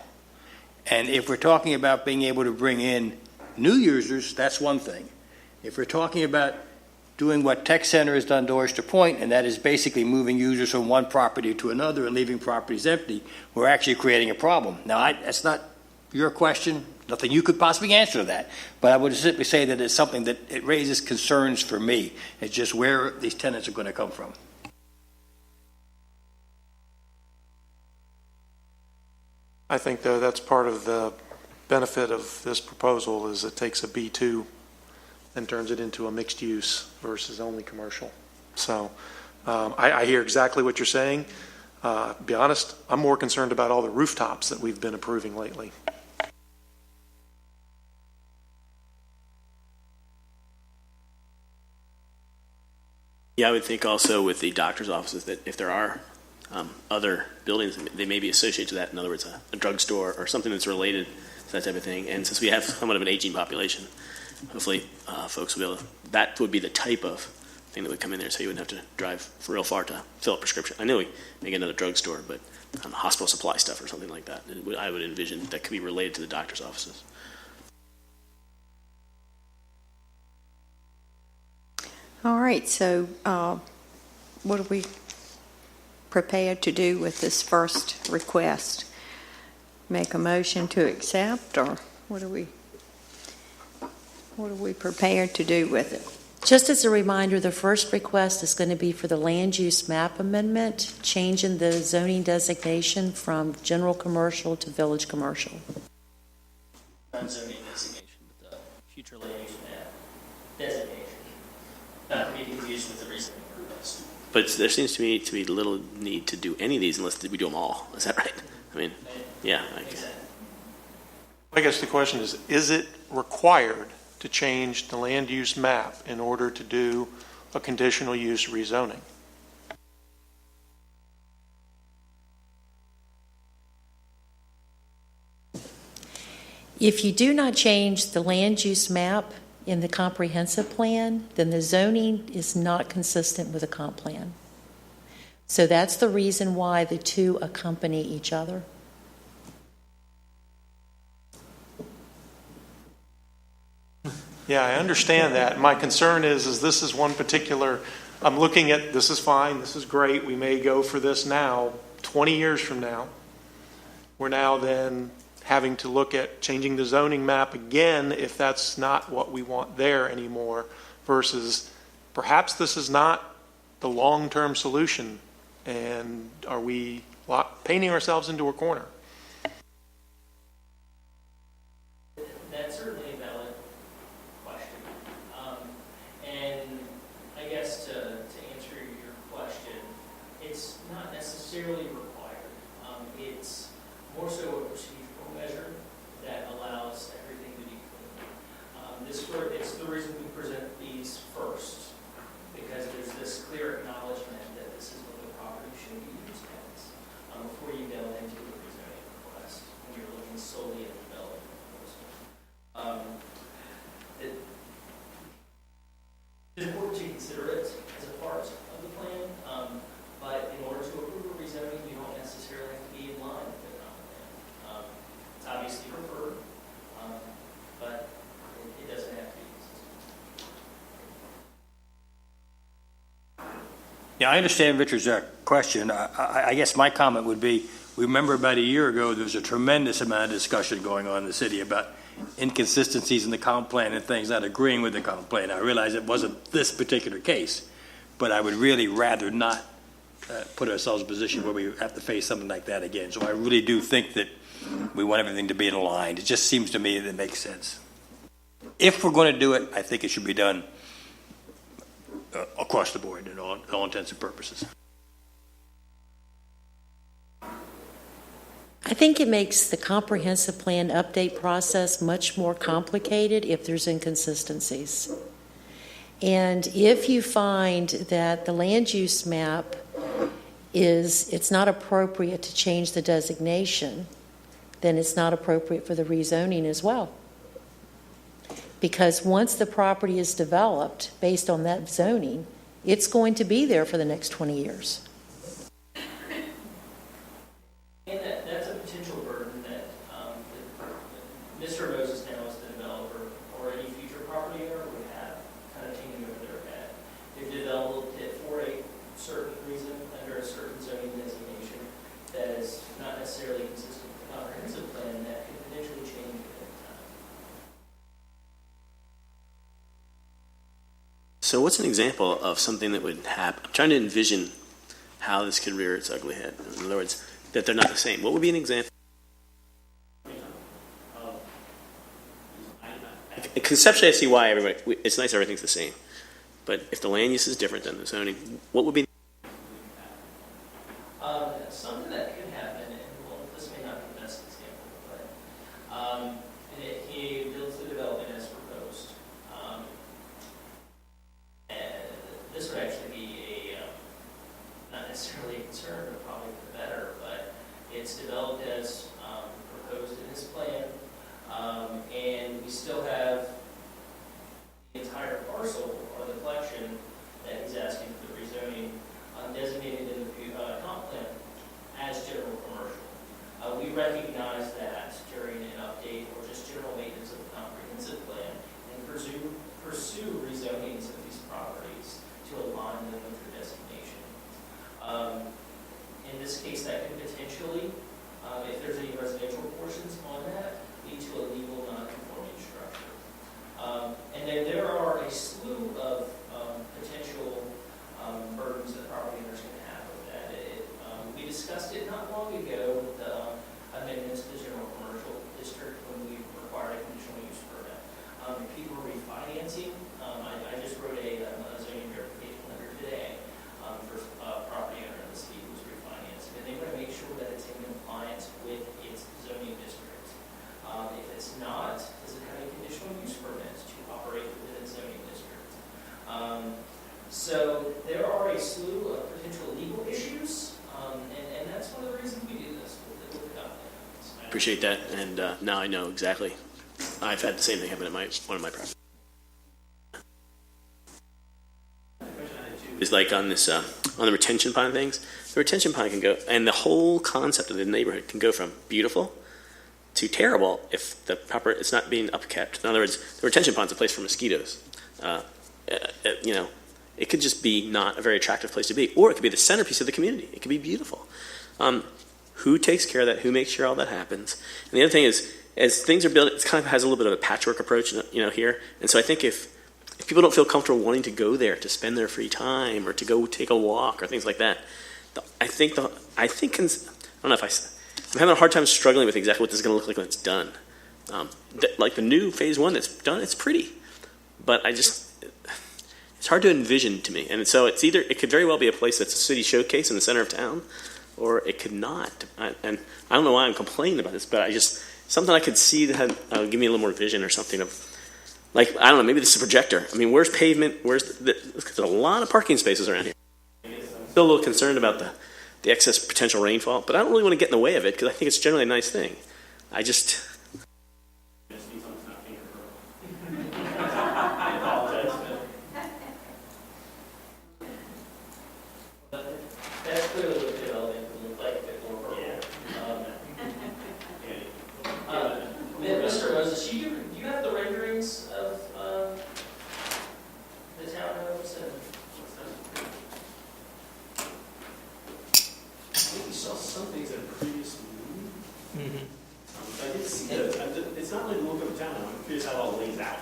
and if we're talking about being able to bring in new users, that's one thing. If we're talking about doing what Tech Center has done to Oyster Point, and that is basically moving users from one property to another and leaving properties empty, we're actually creating a problem. Now, that's not your question, nothing you could possibly answer to that, but I would simply say that it's something that it raises concerns for me. It's just where these tenants are going to come from. I think, though, that's part of the benefit of this proposal, is it takes a B2 and turns it into a mixed use versus only commercial. So I hear exactly what you're saying. To be honest, I'm more concerned about all the rooftops that we've been approving lately. Yeah, I would think also with the doctor's offices that if there are other buildings, they may be associated to that. In other words, a drugstore or something that's related to that type of thing. And since we have somewhat of an aging population, hopefully folks will be able to, that would be the type of thing that would come in there, so you wouldn't have to drive real far to fill a prescription. I know we may get another drugstore, but hospital supply stuff or something like that, I would envision that could be related to the doctor's offices. All right, so what are we prepared to do with this first request? Make a motion to accept, or what are we prepared to do with it? Just as a reminder, the first request is going to be for the land use map amendment, changing the zoning designation from general commercial to village commercial. Not zoning designation, but the future land use map designation. Not to be confused with the reasoning purpose. But there seems to me to be little need to do any of these unless we do them all. Is that right? I mean, yeah. Exactly. I guess the question is it required to change the land use map in order to do a conditional use rezoning? If you do not change the land use map in the comprehensive plan, then the zoning is not consistent with the comp plan. So that's the reason why the two accompany each other. Yeah, I understand that. My concern is this is one particular, I'm looking at, this is fine, this is great, we may go for this now, 20 years from now. We're now then having to look at changing the zoning map again if that's not what we want there anymore, versus perhaps this is not the long-term solution, and are we painting ourselves into a corner? That's certainly a valid question. And I guess to answer your question, it's not necessarily required. It's more so a procedural measure that allows everything to be clean. It's the reason we present these first, because there's this clear acknowledgement that this is what the property should be used as before you delve into a rezoning request when you're looking solely at development proposal. It's important to consider it as a part of the plan, but in order to approve a rezoning, you don't necessarily have to be in line with the comp plan. It's obviously preferred, but it doesn't have to be consistent. Yeah, I understand Richard's question. I guess my comment would be, we remember about a year ago, there was a tremendous amount of discussion going on in the city about inconsistencies in the comp plan and things not agreeing with the comp plan. I realize it wasn't this particular case, but I would really rather not put ourselves in a position where we have to face something like that again. So I really do think that we want everything to be in line. It just seems to me that it makes sense. If we're going to do it, I think it should be done across the board in all intents and purposes. I think it makes the comprehensive plan update process much more complicated if there's inconsistencies. And if you find that the land use map it's not appropriate to change the designation, then it's not appropriate for the rezoning as well. Because once the property is developed based on that zoning, it's going to be there for the next 20 years. And that's a potential burden that Mr. Moses now as the developer or any future property owner would have kind of hanging over their head. They've developed it for a certain reason under a certain zoning designation that is not necessarily consistent with the comprehensive plan that could potentially change at any time. So what's an example of something that would happen? I'm trying to envision how this could rear its ugly head. In other words, that they're not the same. What would be an example? Conceptually, I see why it's nice everything's the same. But if the land use is different than the zoning, what would be? Something that could happen, and well, this may not be the best example, but he builds the development as proposed. And this would actually be not necessarily a concern, but probably for the better, but it's developed as proposed in his plan, and we still have the entire parcel or the collection that he's asking for the rezoning designated in the comp plan as general commercial. We recognize that during an update or just general maintenance of the comprehensive plan and pursue rezonings of these properties to align them with their designation. In this case, that could potentially, if there's any residential portions on that, lead to a legal non-conforming structure. And then there are a slew of potential burdens that property owners can have with that. We discussed it not long ago with the amendments to the general commercial district when we required a conditional use permit. If people are refinancing, I just wrote a zoning verification letter today for a property owner in the city who's refinancing, and they want to make sure that it's in compliance with its zoning district. If it's not, does it have a conditional use permit to operate within its zoning district? So there are a slew of potential legal issues, and that's one of the reasons we do this with the comp. Appreciate that, and now I know exactly. I've had the same thing happen at one of my properties. It's like on this on the retention pond things. The retention pond can go, and the whole concept of the neighborhood can go from beautiful to terrible if it's not being upkept. In other words, the retention pond's a place for mosquitoes. It could just be not a very attractive place to be, or it could be the centerpiece of the community. It could be beautiful. Who takes care of that? Who makes sure all that happens? And the other thing is, as things are built, it kind of has a little bit of a patchwork approach, here. And so I think if people don't feel comfortable wanting to go there to spend their free time or to go take a walk or things like that, I'm having a hard time struggling with exactly what this is going to look like when it's done. Like the new phase 1 that's done, it's pretty, but it's hard to envision to me. And so it could very well be a place that's a city showcase in the center of town, or it could not. And I don't know why I'm complaining about this, but something I could see that give me a little more vision or something of, like, I don't know, maybe this is a projector. I mean, where's pavement? There's a lot of parking spaces around here. I'm still a little concerned about the excess potential rainfall, but I don't really want to get in the way of it because I think it's generally a nice thing. That's clearly what the development would look like if it were Mr. Moses, do you have the renderings of the townhomes? I think we saw some things that are previously moved. I did see those. It's not really the look of a town. I'm curious how it all lays out.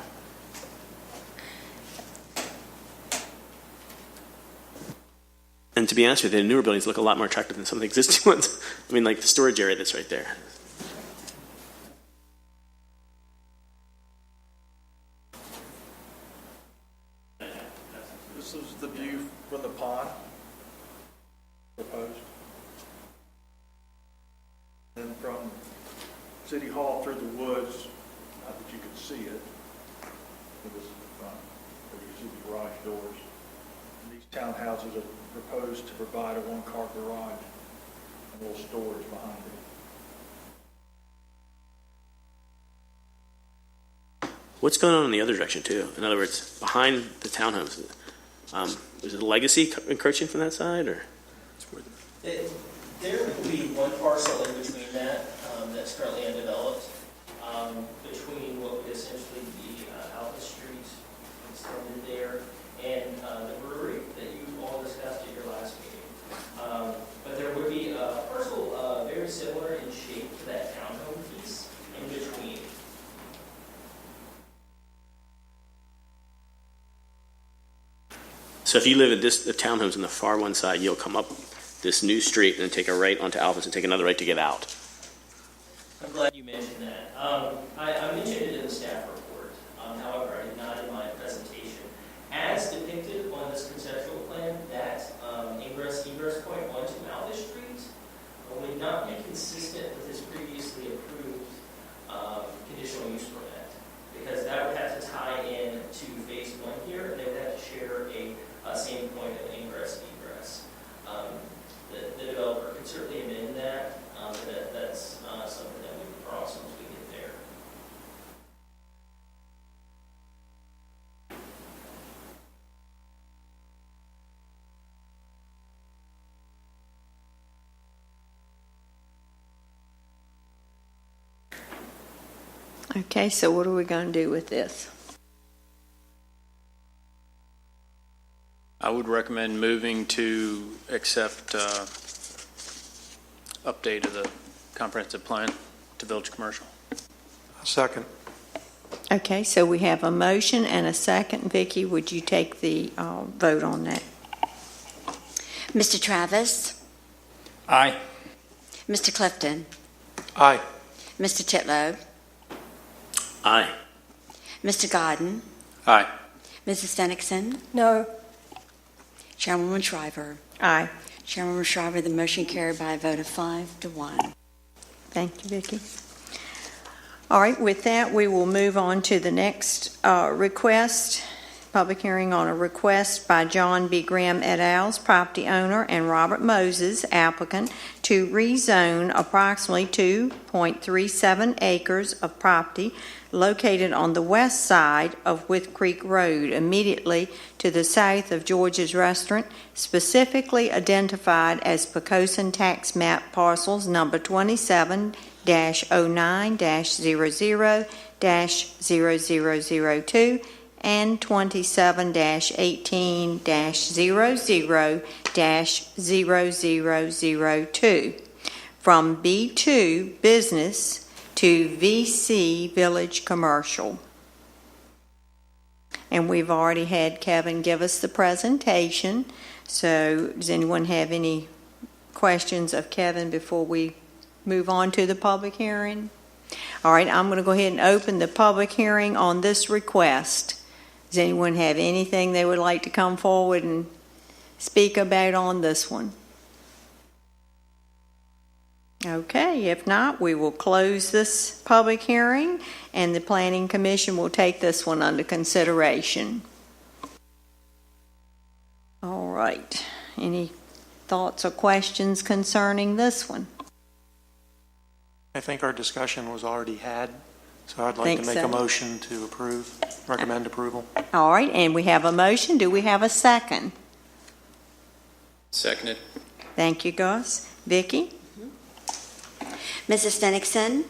And to be honest with you, the newer buildings look a lot more attractive than some of the existing ones. I mean, like the storage area that's right there. This is the view from the pond, proposed. And from City Hall through the woods, not that you could see it, this is the front, where you see the garage doors. And these townhouses are proposed to provide a one-car garage and a little storage behind it. What's going on in the other direction, too? In other words, behind the townhomes, is it Legacy encroaching from that side, or? There would be one parcel in between that's currently undeveloped, between what would essentially be Alpha Street extended there and the brewery that you all discussed at your last meeting. But there would be a parcel very similar in shape to that townhome piece in between. So if you live at the townhomes on the far one side, you'll come up this new street and then take a right onto Alphas and take another right to get out. I'm glad you mentioned that. I mentioned it in the staff report. Okay, so what are we going to do with this? I would recommend moving to accept update of the comprehensive plan to village commercial. Second. Okay, so we have a motion and a second. Vicki, would you take the vote on that? Mr. Travis? Aye. Mr. Clifton? Aye. Mr. Titlow? Aye. Mr. Godden? Aye. Mrs. Fenixon? No. Chairwoman Shriver? Aye. Chairwoman Shriver, the motion carried by a vote of 5 to 1. Thank you, Vicki. All right, with that, we will move on to the next request, public hearing on a request by John B. Graham et al.'s property owner and Robert Moses, applicant, to rezone approximately 2.37 acres of property located on the west side of With Creek Road, immediately to the south of George's Restaurant, specifically identified as Poquoson tax map parcels number 27-09-00-0002 and 27-18-00-0002 from B2 Business to VC Village Commercial. And we've already had Kevin give us the presentation. So does anyone have any questions of Kevin before we move on to the public hearing? All right, I'm going to go ahead and open the public hearing on this request. Does anyone have anything they would like to come forward and speak about on this one? Okay, if not, we will close this public hearing and the Planning Commission will take this one under consideration. All right, any thoughts or questions concerning this one? I think our discussion was already had, so I'd like to make a motion to recommend approval. All right, and we have a motion. Do we have a second? Seconded. Thank you, Gus. Vicki? Mrs. Fenixon?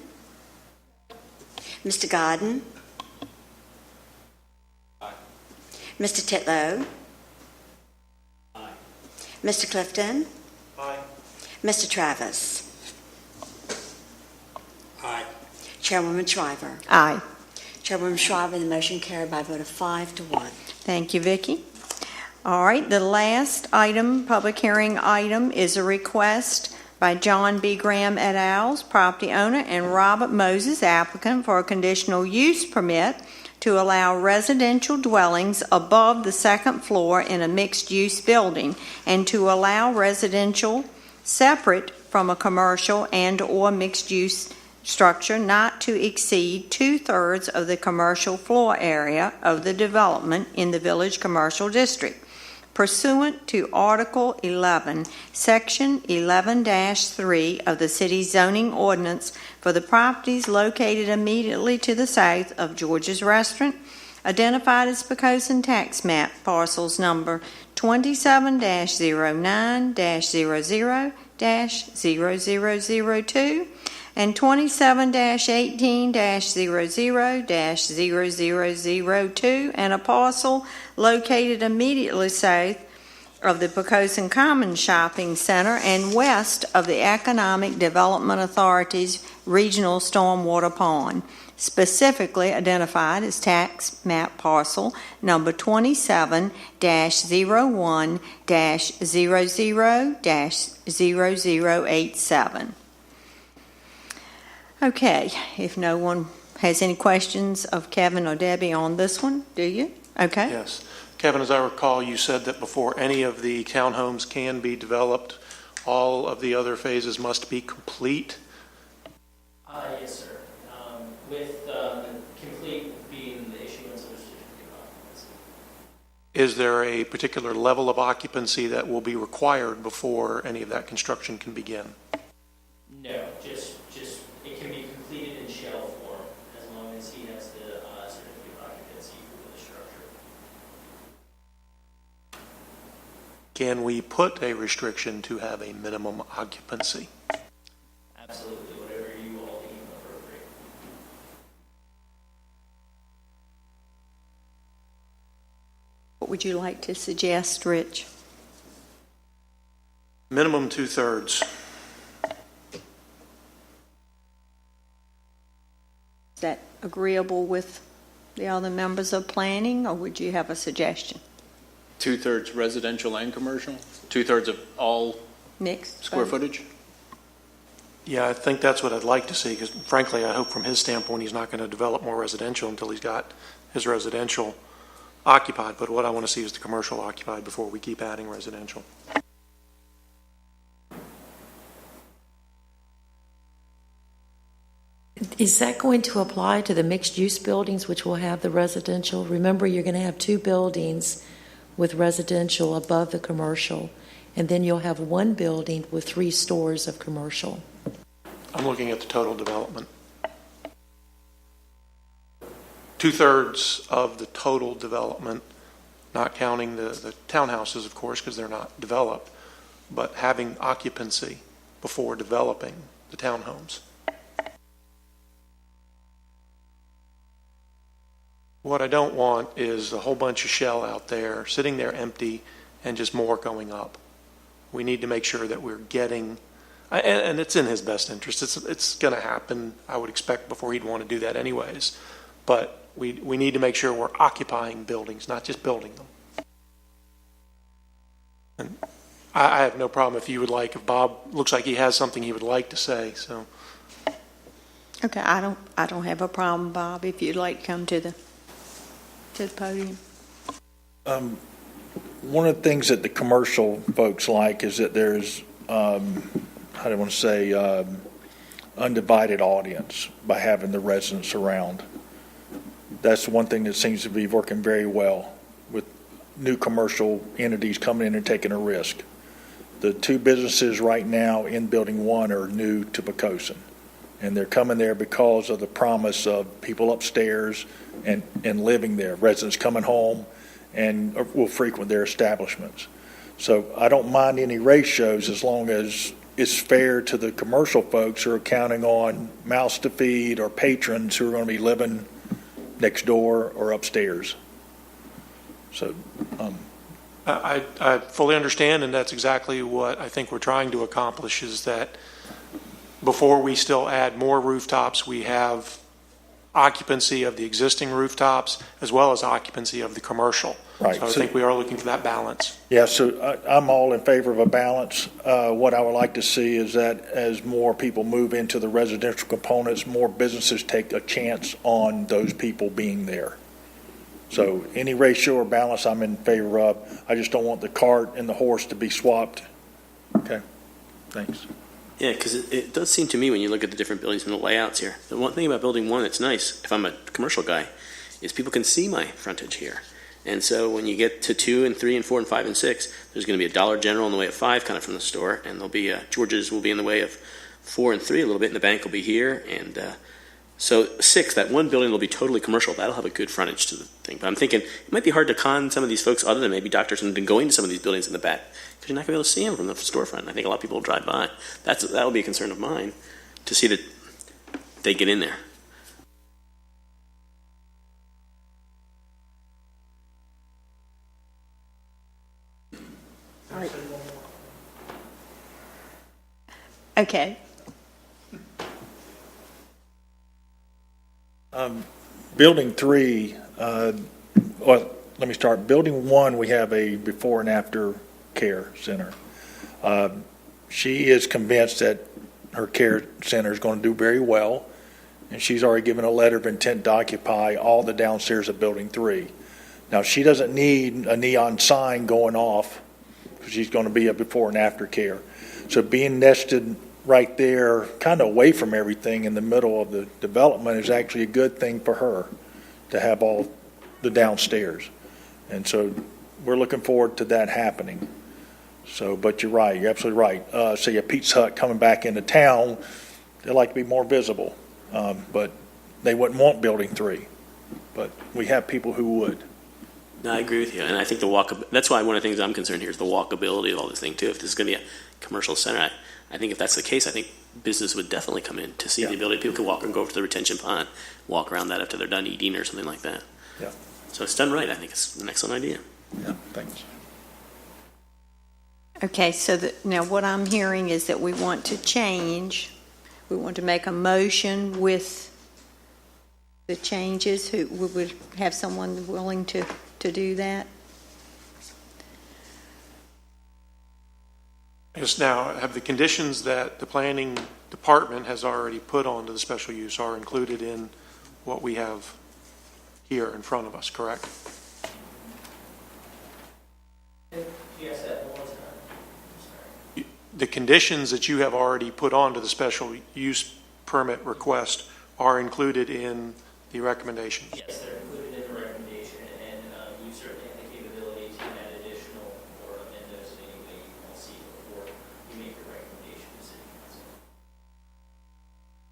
Mr. Godden? Aye. Mr. Titlow? Aye. Mr. Clifton? Aye. Mr. Travis? Aye. Chairwoman Shriver? Aye. Chairwoman Shriver, the motion carried by a vote of 5 to 1. Thank you, Vicki. All right, the last item, public hearing item, is a request by John B. Graham et al.'s property owner and Robert Moses, applicant, for a conditional use permit to allow residential dwellings above the second floor in a mixed-use building and to allow residential separate from a commercial and/or mixed-use structure not to exceed 2/3 of the commercial floor area of the development in the Village Commercial District, pursuant to Article 11, Section 11-3 of the city's zoning ordinance for the properties located immediately to the south of George's Restaurant, identified as Poquoson tax map parcels number 27-09-00-0002 and 27-18-00-0002, and a parcel located immediately south of the Poquoson Common Shopping Center and west of the Economic Development Authority's Regional Stormwater Pond, specifically identified as tax map parcel number 27-01-00-0087. Okay, if no one has any questions of Kevin or Debbie on this one, do you? Okay. Yes. Kevin, as I recall, you said that before any of the townhomes can be developed, all of the other phases must be complete? Yes, sir. With complete being the issuance of a certificate of occupancy. Is there a particular level of occupancy that will be required before any of that construction can begin? No, just it can be completed in shell form as long as he has the certificate of occupancy for the structure. Can we put a restriction to have a minimum occupancy? Absolutely, whatever you all deem appropriate. would you like to suggest, Rich? Minimum 2/3. Is that agreeable with the other members of planning, or would you have a suggestion? 2/3 residential and commercial? 2/3 of all Next. square footage? Yeah, I think that's what I'd like to see, because frankly, I hope from his standpoint, he's not going to develop more residential until he's got his residential occupied. But what I want to see is the commercial occupied before we keep adding residential. Is that going to apply to the mixed-use buildings, which will have the residential? Remember, you're going to have 2 buildings with residential above the commercial, and then you'll have 1 building with 3 stores of commercial. I'm looking at the total development. 2/3 of the total development, not counting the townhouses, of course, because they're not developed, but having occupancy before developing the townhomes. What I don't want is a whole bunch of shell out there, sitting there empty, and just more going up. We need to make sure that we're getting, and it's in his best interest. It's going to happen, I would expect, before he'd want to do that anyways. But we need to make sure we're occupying buildings, not just building them. And I have no problem if Bob looks like he has something he would like to say, so. Okay, I don't have a problem, Bob, if you'd like to come to the podium. One of the things that the commercial folks like is that there's, how do I want to say, undivided audience by having the residents around. That's one thing that seems to be working very well with new commercial entities coming in and taking a risk. The 2 businesses right now in Building 1 are new to Poquoson, and they're coming there because of the promise of people upstairs and living there, residents coming home and will frequent their establishments. So I don't mind any ratios as long as it's fair to the commercial folks who are counting on mouths to feed or patrons who are going to be living next door or upstairs. So I fully understand, and that's exactly what I think we're trying to accomplish, is that before we still add more rooftops, we have occupancy of the existing rooftops as well as occupancy of the commercial. Right. So I think we are looking for that balance. Yeah, so I'm all in favor of a balance. What I would like to see is that as more people move into the residential components, more businesses take a chance on those people being there. So any ratio or balance I'm in favor of. I just don't want the cart and the horse to be swapped. Okay, thanks. Yeah, because it does seem to me when you look at the different buildings and the layouts here, the one thing about Building 1 that's nice, if I'm a commercial guy, is people can see my frontage here. And so when you get to 2 and 3 and 4 and 5 and 6, there's going to be a Dollar General in the way of 5 kind of from the store, and there'll be George's will be in the way of 4 and 3 a little bit, and the bank will be here. And so 6, that one building will be totally commercial. That'll have a good frontage to the thing. But I'm thinking it might be hard to con some of these folks, other than maybe doctors, who have been going to some of these buildings in the back, because you're not going to be able to see them from the storefront. I think a lot of people will drive by. That'll be a concern of mine, to see that they get in there. Okay. Building 3, well, let me start. Building 1, we have a before and after care center. She is convinced that her care center is going to do very well, and she's already given a letter of intent to occupy all the downstairs of Building 3. Now, she doesn't need a neon sign going off because she's going to be a before and after care. So being nested right there, kind of away from everything in the middle of the development, is actually a good thing for her to have all the downstairs. And so we're looking forward to that happening. So, but you're right, you're absolutely right. Say a Pizza Hut coming back into town, they like to be more visible, but they wouldn't want Building 3. But we have people who would. No, I agree with you, and I think that's why one of the things I'm concerned here is the walkability of all this thing too. If this is going to be a commercial center, I think if that's the case, I think business would definitely come in to see the ability. People could walk and go over to the retention pond, walk around that after they're done eating or something like that. Yeah. So it's done right. I think it's an excellent idea. Yeah, thanks. Okay, so now what I'm hearing is that we want to make a motion with the changes. Who we would have someone willing to do that? Yes, now, have the conditions that the planning department has already put onto the special use are included in what we have here in front of us, correct? Yes, that was The conditions that you have already put onto the special use permit request are included in the recommendation? Yes, they're included in the recommendation, and you certainly have the capability to add additional or amend those in any way you want to see before you make your recommendation to City Council.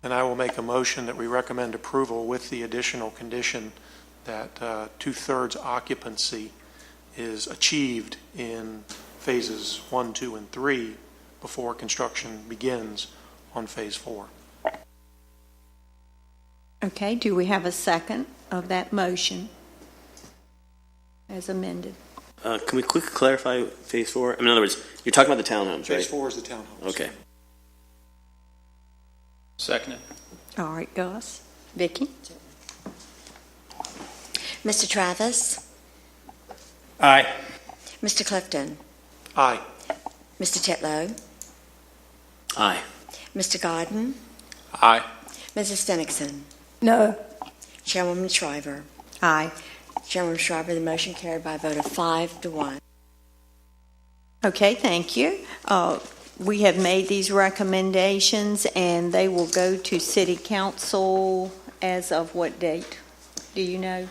And I will make a motion that we recommend approval with the additional condition that 2/3 occupancy is achieved in phases 1, 2, and 3 before construction begins on phase 4. Okay, do we have a second of that motion as amended? Can we quickly clarify phase 4? I mean, in other words, you're talking about the townhomes, Phase right? 4 is the townhomes. Okay. Seconded. All right, Gus. Vicki? Mr. Travis? Aye. Mr. Clifton? Aye. Mr. Titlow? Aye. Mr. Godden? Aye. Mrs. Stenickson? No. Chairwoman Shriver? Aye. Chairwoman Shriver, the motion carried by a vote of 5 to 1. Okay, thank you. We have made these recommendations, and they will go to City Council as of what date? Do you know?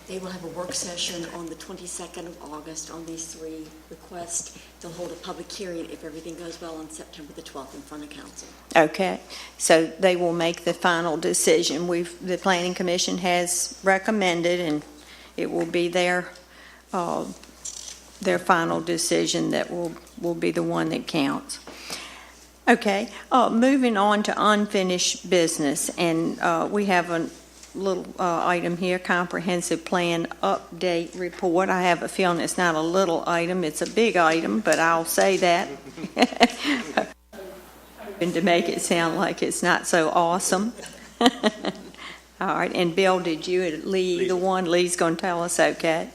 They will have a work session on the 22nd of August on these 3 requests. They'll hold a public hearing, if everything goes well, on September the 12th in front of council. Okay, so they will make the final decision. The Planning Commission has recommended, and it will be their final decision that will be the one that counts. Okay, moving on to unfinished business, and we have a little item here, comprehensive plan update report. I have a feeling it's not a little item, it's a big item, but I'll say that. And to make it sound like it's not so awesome. All right, and Bill, did you, Lee, the one, Lee's going to tell us, okay?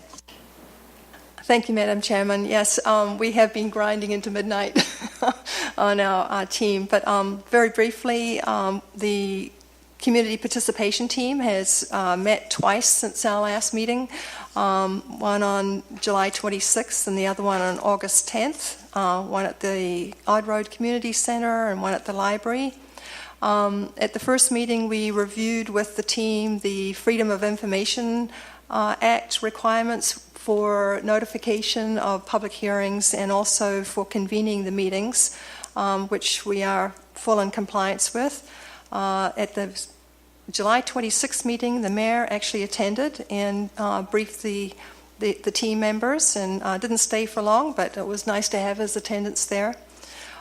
Thank you, Madam Chairman. Yes, we have been grinding into midnight on our team, but very briefly, the community participation team has met twice since our last meeting, one on July 26th and the other one on August 10th, one at the Odd Road Community Center and one at the library. At the first meeting, we reviewed with the team the Freedom of Information Act requirements for notification of public hearings and also for convening the meetings, which we are full in compliance with. At the July 26th meeting, the mayor actually attended and briefed the team members and didn't stay for long, but it was nice to have his attendance there.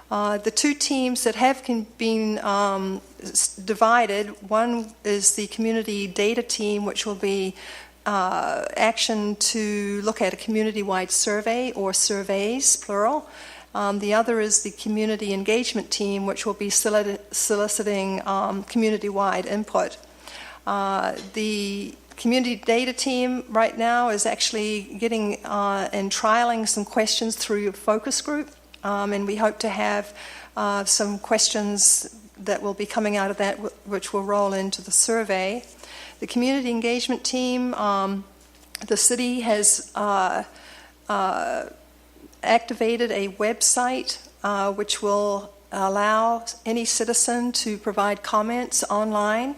The 2 teams that have been divided, one is the community data team, which will be action to look at a community-wide survey or surveys, plural. The other is the community engagement team, which will be soliciting community-wide input. The community data team right now is actually getting and trialing some questions through a focus group, and we hope to have some questions that will be coming out of that, which will roll into the survey. The community engagement team, the city has activated a website which will allow any citizen to provide comments online.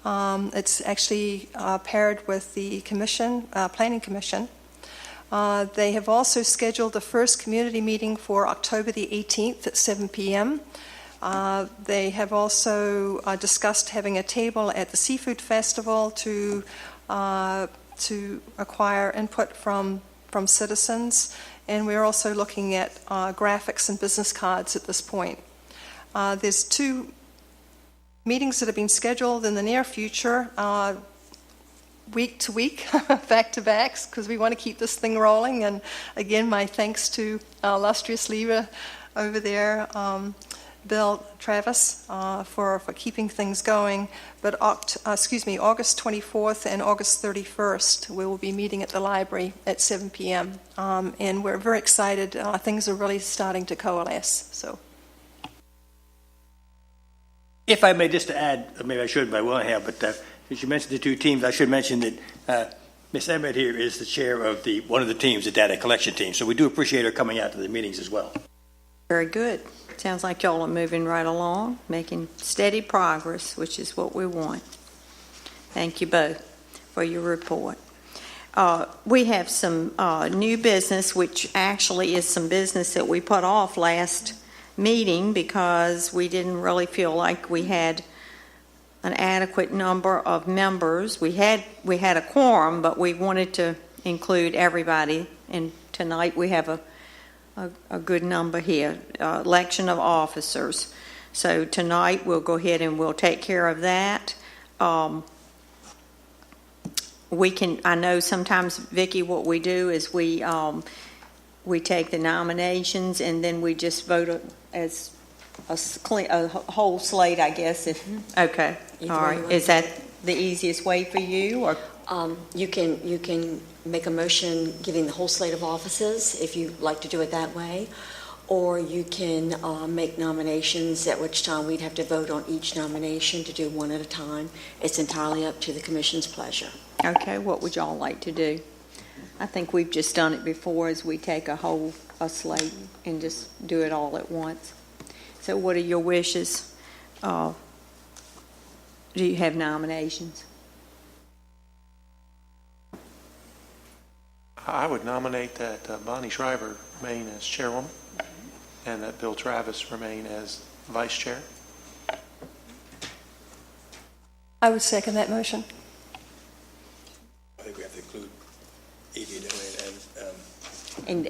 It's actually paired with the Planning Commission. They have also scheduled the first community meeting for October the 18th at 7 p.m. They have also discussed having a table at the Seafood Festival to acquire input from citizens, and we're also looking at graphics and business cards at this point. There's 2 meetings that have been scheduled in the near future. week to week, back to backs, because we want to keep this thing rolling. And again, my thanks to our illustrious leader over there, Bill Travis, for keeping things going. But August 24th and August 31st, we will be meeting at the library at 7 p.m. And we're very excited. Things are really starting to coalesce. So, If I may, just to add, maybe I should, but I won't have, but since you mentioned the two teams, I should mention that Ms. Emmett here is the chair of one of the teams, the data collection team. So we do appreciate her coming out to the meetings as well. Very good. Sounds like y'all are moving right along, making steady progress, which is what we want. Thank you both for your report. We have some new business, which actually is some business that we put off last meeting because we didn't really feel like we had an adequate number of members. We had a quorum, but we wanted to include everybody, and tonight we have a good number here, election of officers. So tonight we'll go ahead and we'll take care of that. I know sometimes, Vicki, what we do is we take the nominations and then we just vote as a whole slate, I guess. Okay, all right. Is that the easiest way for you, or? You can make a motion giving the whole slate of offices if you like to do it that way, or you can make nominations, at which time we'd have to vote on each nomination to do one at a time. It's entirely up to the commission's pleasure. Okay, what would y'all like to do? I think we've just done it before, as we take a slate and just do it all at once. So what are your wishes? Do you have nominations? I would nominate that Bonnie Shriver remain as chairwoman and that Bill Travis remain as vice chair. I would second that motion. I think we have to include Evie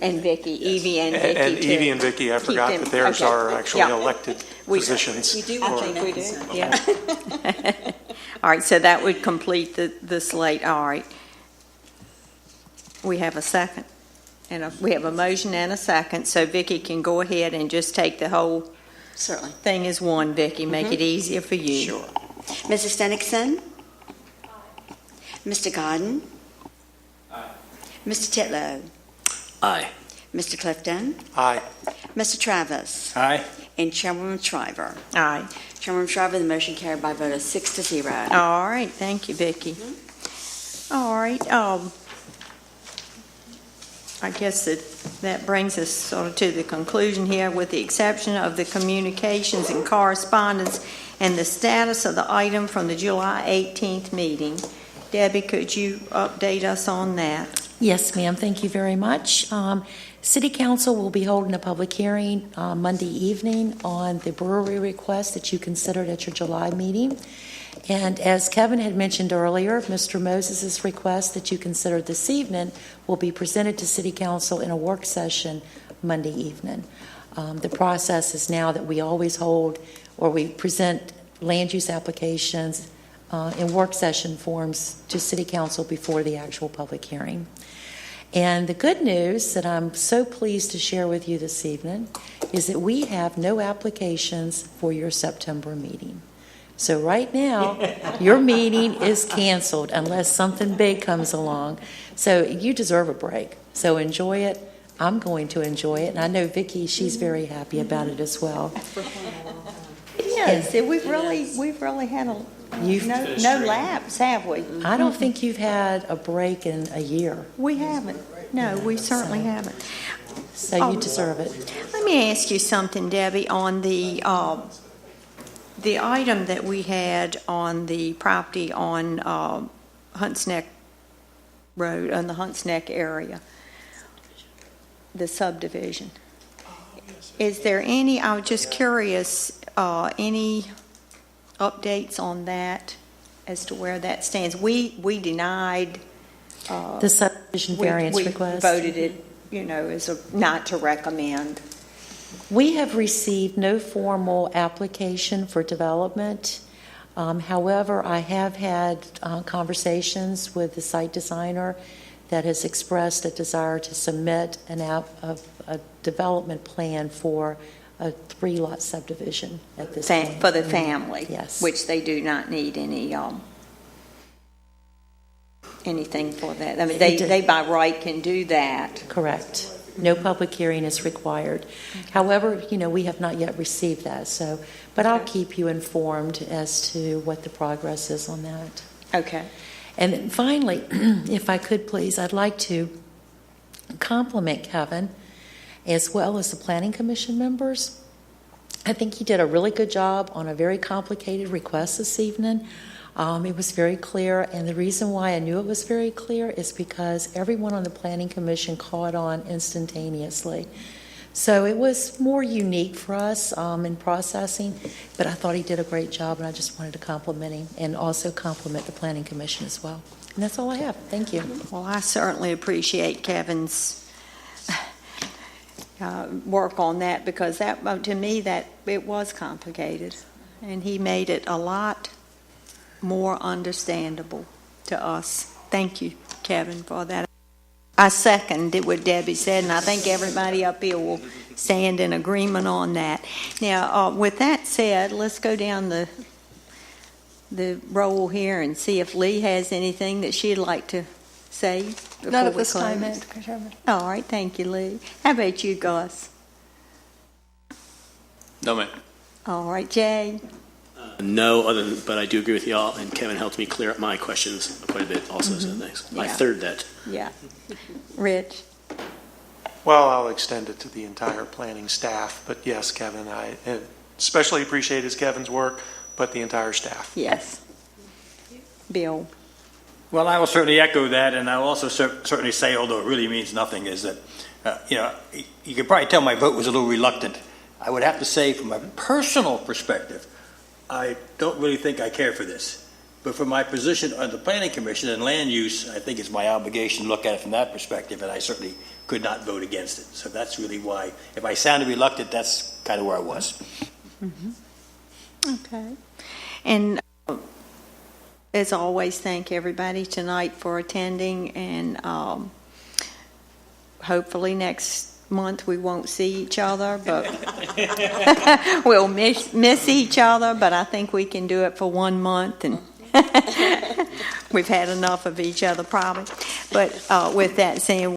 And Vicki, Evie and Vicki. And too. Evie and Vicki, I forgot that theirs Okay. are actually Yeah. elected We- positions. You do I have think to we make do, some. yeah. All right, so that would complete the slate. All right. We have a second. We have a motion and a second, so Vicki can go ahead and just take the whole Certainly. thing as one, Vicki. Make it easier for you. Sure. Mrs. Stenickson? Mr. Godden? Mr. Titlow? Aye. Mr. Clifton? Aye. Mr. Travis? Aye. And Chairwoman Shriver. Aye. Chairwoman Shriver, the motion carried by a vote of 6-0. All right, thank you, Vicki. All right, I guess that brings us sort of to the conclusion here, with the exception of the communications and correspondence and the status of the item from the July 18th meeting. Debbie, could you update us on that? Yes, ma'am. Thank you very much. City Council will be holding a public hearing Monday evening on the brewery request that you considered at your July meeting. And as Kevin had mentioned earlier, Mr. Moses' request that you considered this evening will be presented to City Council in a work session Monday evening. The process is now that we always hold, or we present land use applications in work session forms to City Council before the actual public hearing. And the good news that I'm so pleased to share with you this evening is that we have no applications for your September meeting. So right now, your meeting is canceled unless something big comes along. So you deserve a break. So enjoy it. I'm going to enjoy it. And I know Vicki, she's very happy about it as well. Yes, we've really had no lapse, have we? I don't think you've had a break in a year. We haven't. No, we certainly haven't. So you deserve it. Let me ask you something, Debbie, on the item that we had on the property on Hunts Neck Road, on the Hunts Neck area, the subdivision. Is there any, I was just curious, any updates on that as to where that stands? We denied. The subdivision variance request. We voted it, as a not to recommend. We have received no formal application for development. However, I have had conversations with the site designer that has expressed a desire to submit a development plan for a 3-lot subdivision at this point. For the family? Yes. Which they do not need anything for that. I mean, they by right can do that. Correct. No public hearing is required. However, we have not yet received that, but I'll keep you informed as to what the progress is on that. Okay. And then finally, if I could please, I'd like to compliment Kevin as well as the Planning Commission members. I think he did a really good job on a very complicated request this evening. It was very clear, and the reason why I knew it was very clear is because everyone on the Planning Commission caught on instantaneously. So it was more unique for us in processing, but I thought he did a great job, and I just wanted to compliment him and also compliment the Planning Commission as well. And that's all I have. Thank you. Well, I certainly appreciate Kevin's work on that, because that, to me, that it was complicated, and he made it a lot more understandable to us. Thank you, Kevin, for that. I second what Debbie said, and I think everybody up here will stand in agreement on that. Now, with that said, let's go down the roll here and see if Lee has anything that she'd like to say before Not at we this close. time, Madam Chairman. All right, thank you, Lee. How about you, Gus? No, ma'am. All right, Jay? No, but I do agree with y'all, and Kevin helped me clear up my questions quite a bit also, so thanks. I Yeah. third that. Yeah. Rich? Well, I'll extend it to the entire planning staff, but yes, Kevin, I especially appreciate Kevin's work, but the entire staff. Yes. Bill? Well, I will certainly echo that, and I'll also certainly say, although it really means nothing, is that, you could probably tell my vote was a little reluctant. I would have to say, from a personal perspective, I don't really think I care for this. But from my position on the Planning Commission and land use, I think it's my obligation to look at it from that perspective, and I certainly could not vote against it. So that's really why, if I sounded reluctant, that's kind of where I was. Mm-hmm. Okay. And as always, thank everybody tonight for attending, and hopefully next month we won't see each other, but we'll miss each other, but I think we can do it for 1 month, and we've had enough of each other probably. But with that saying,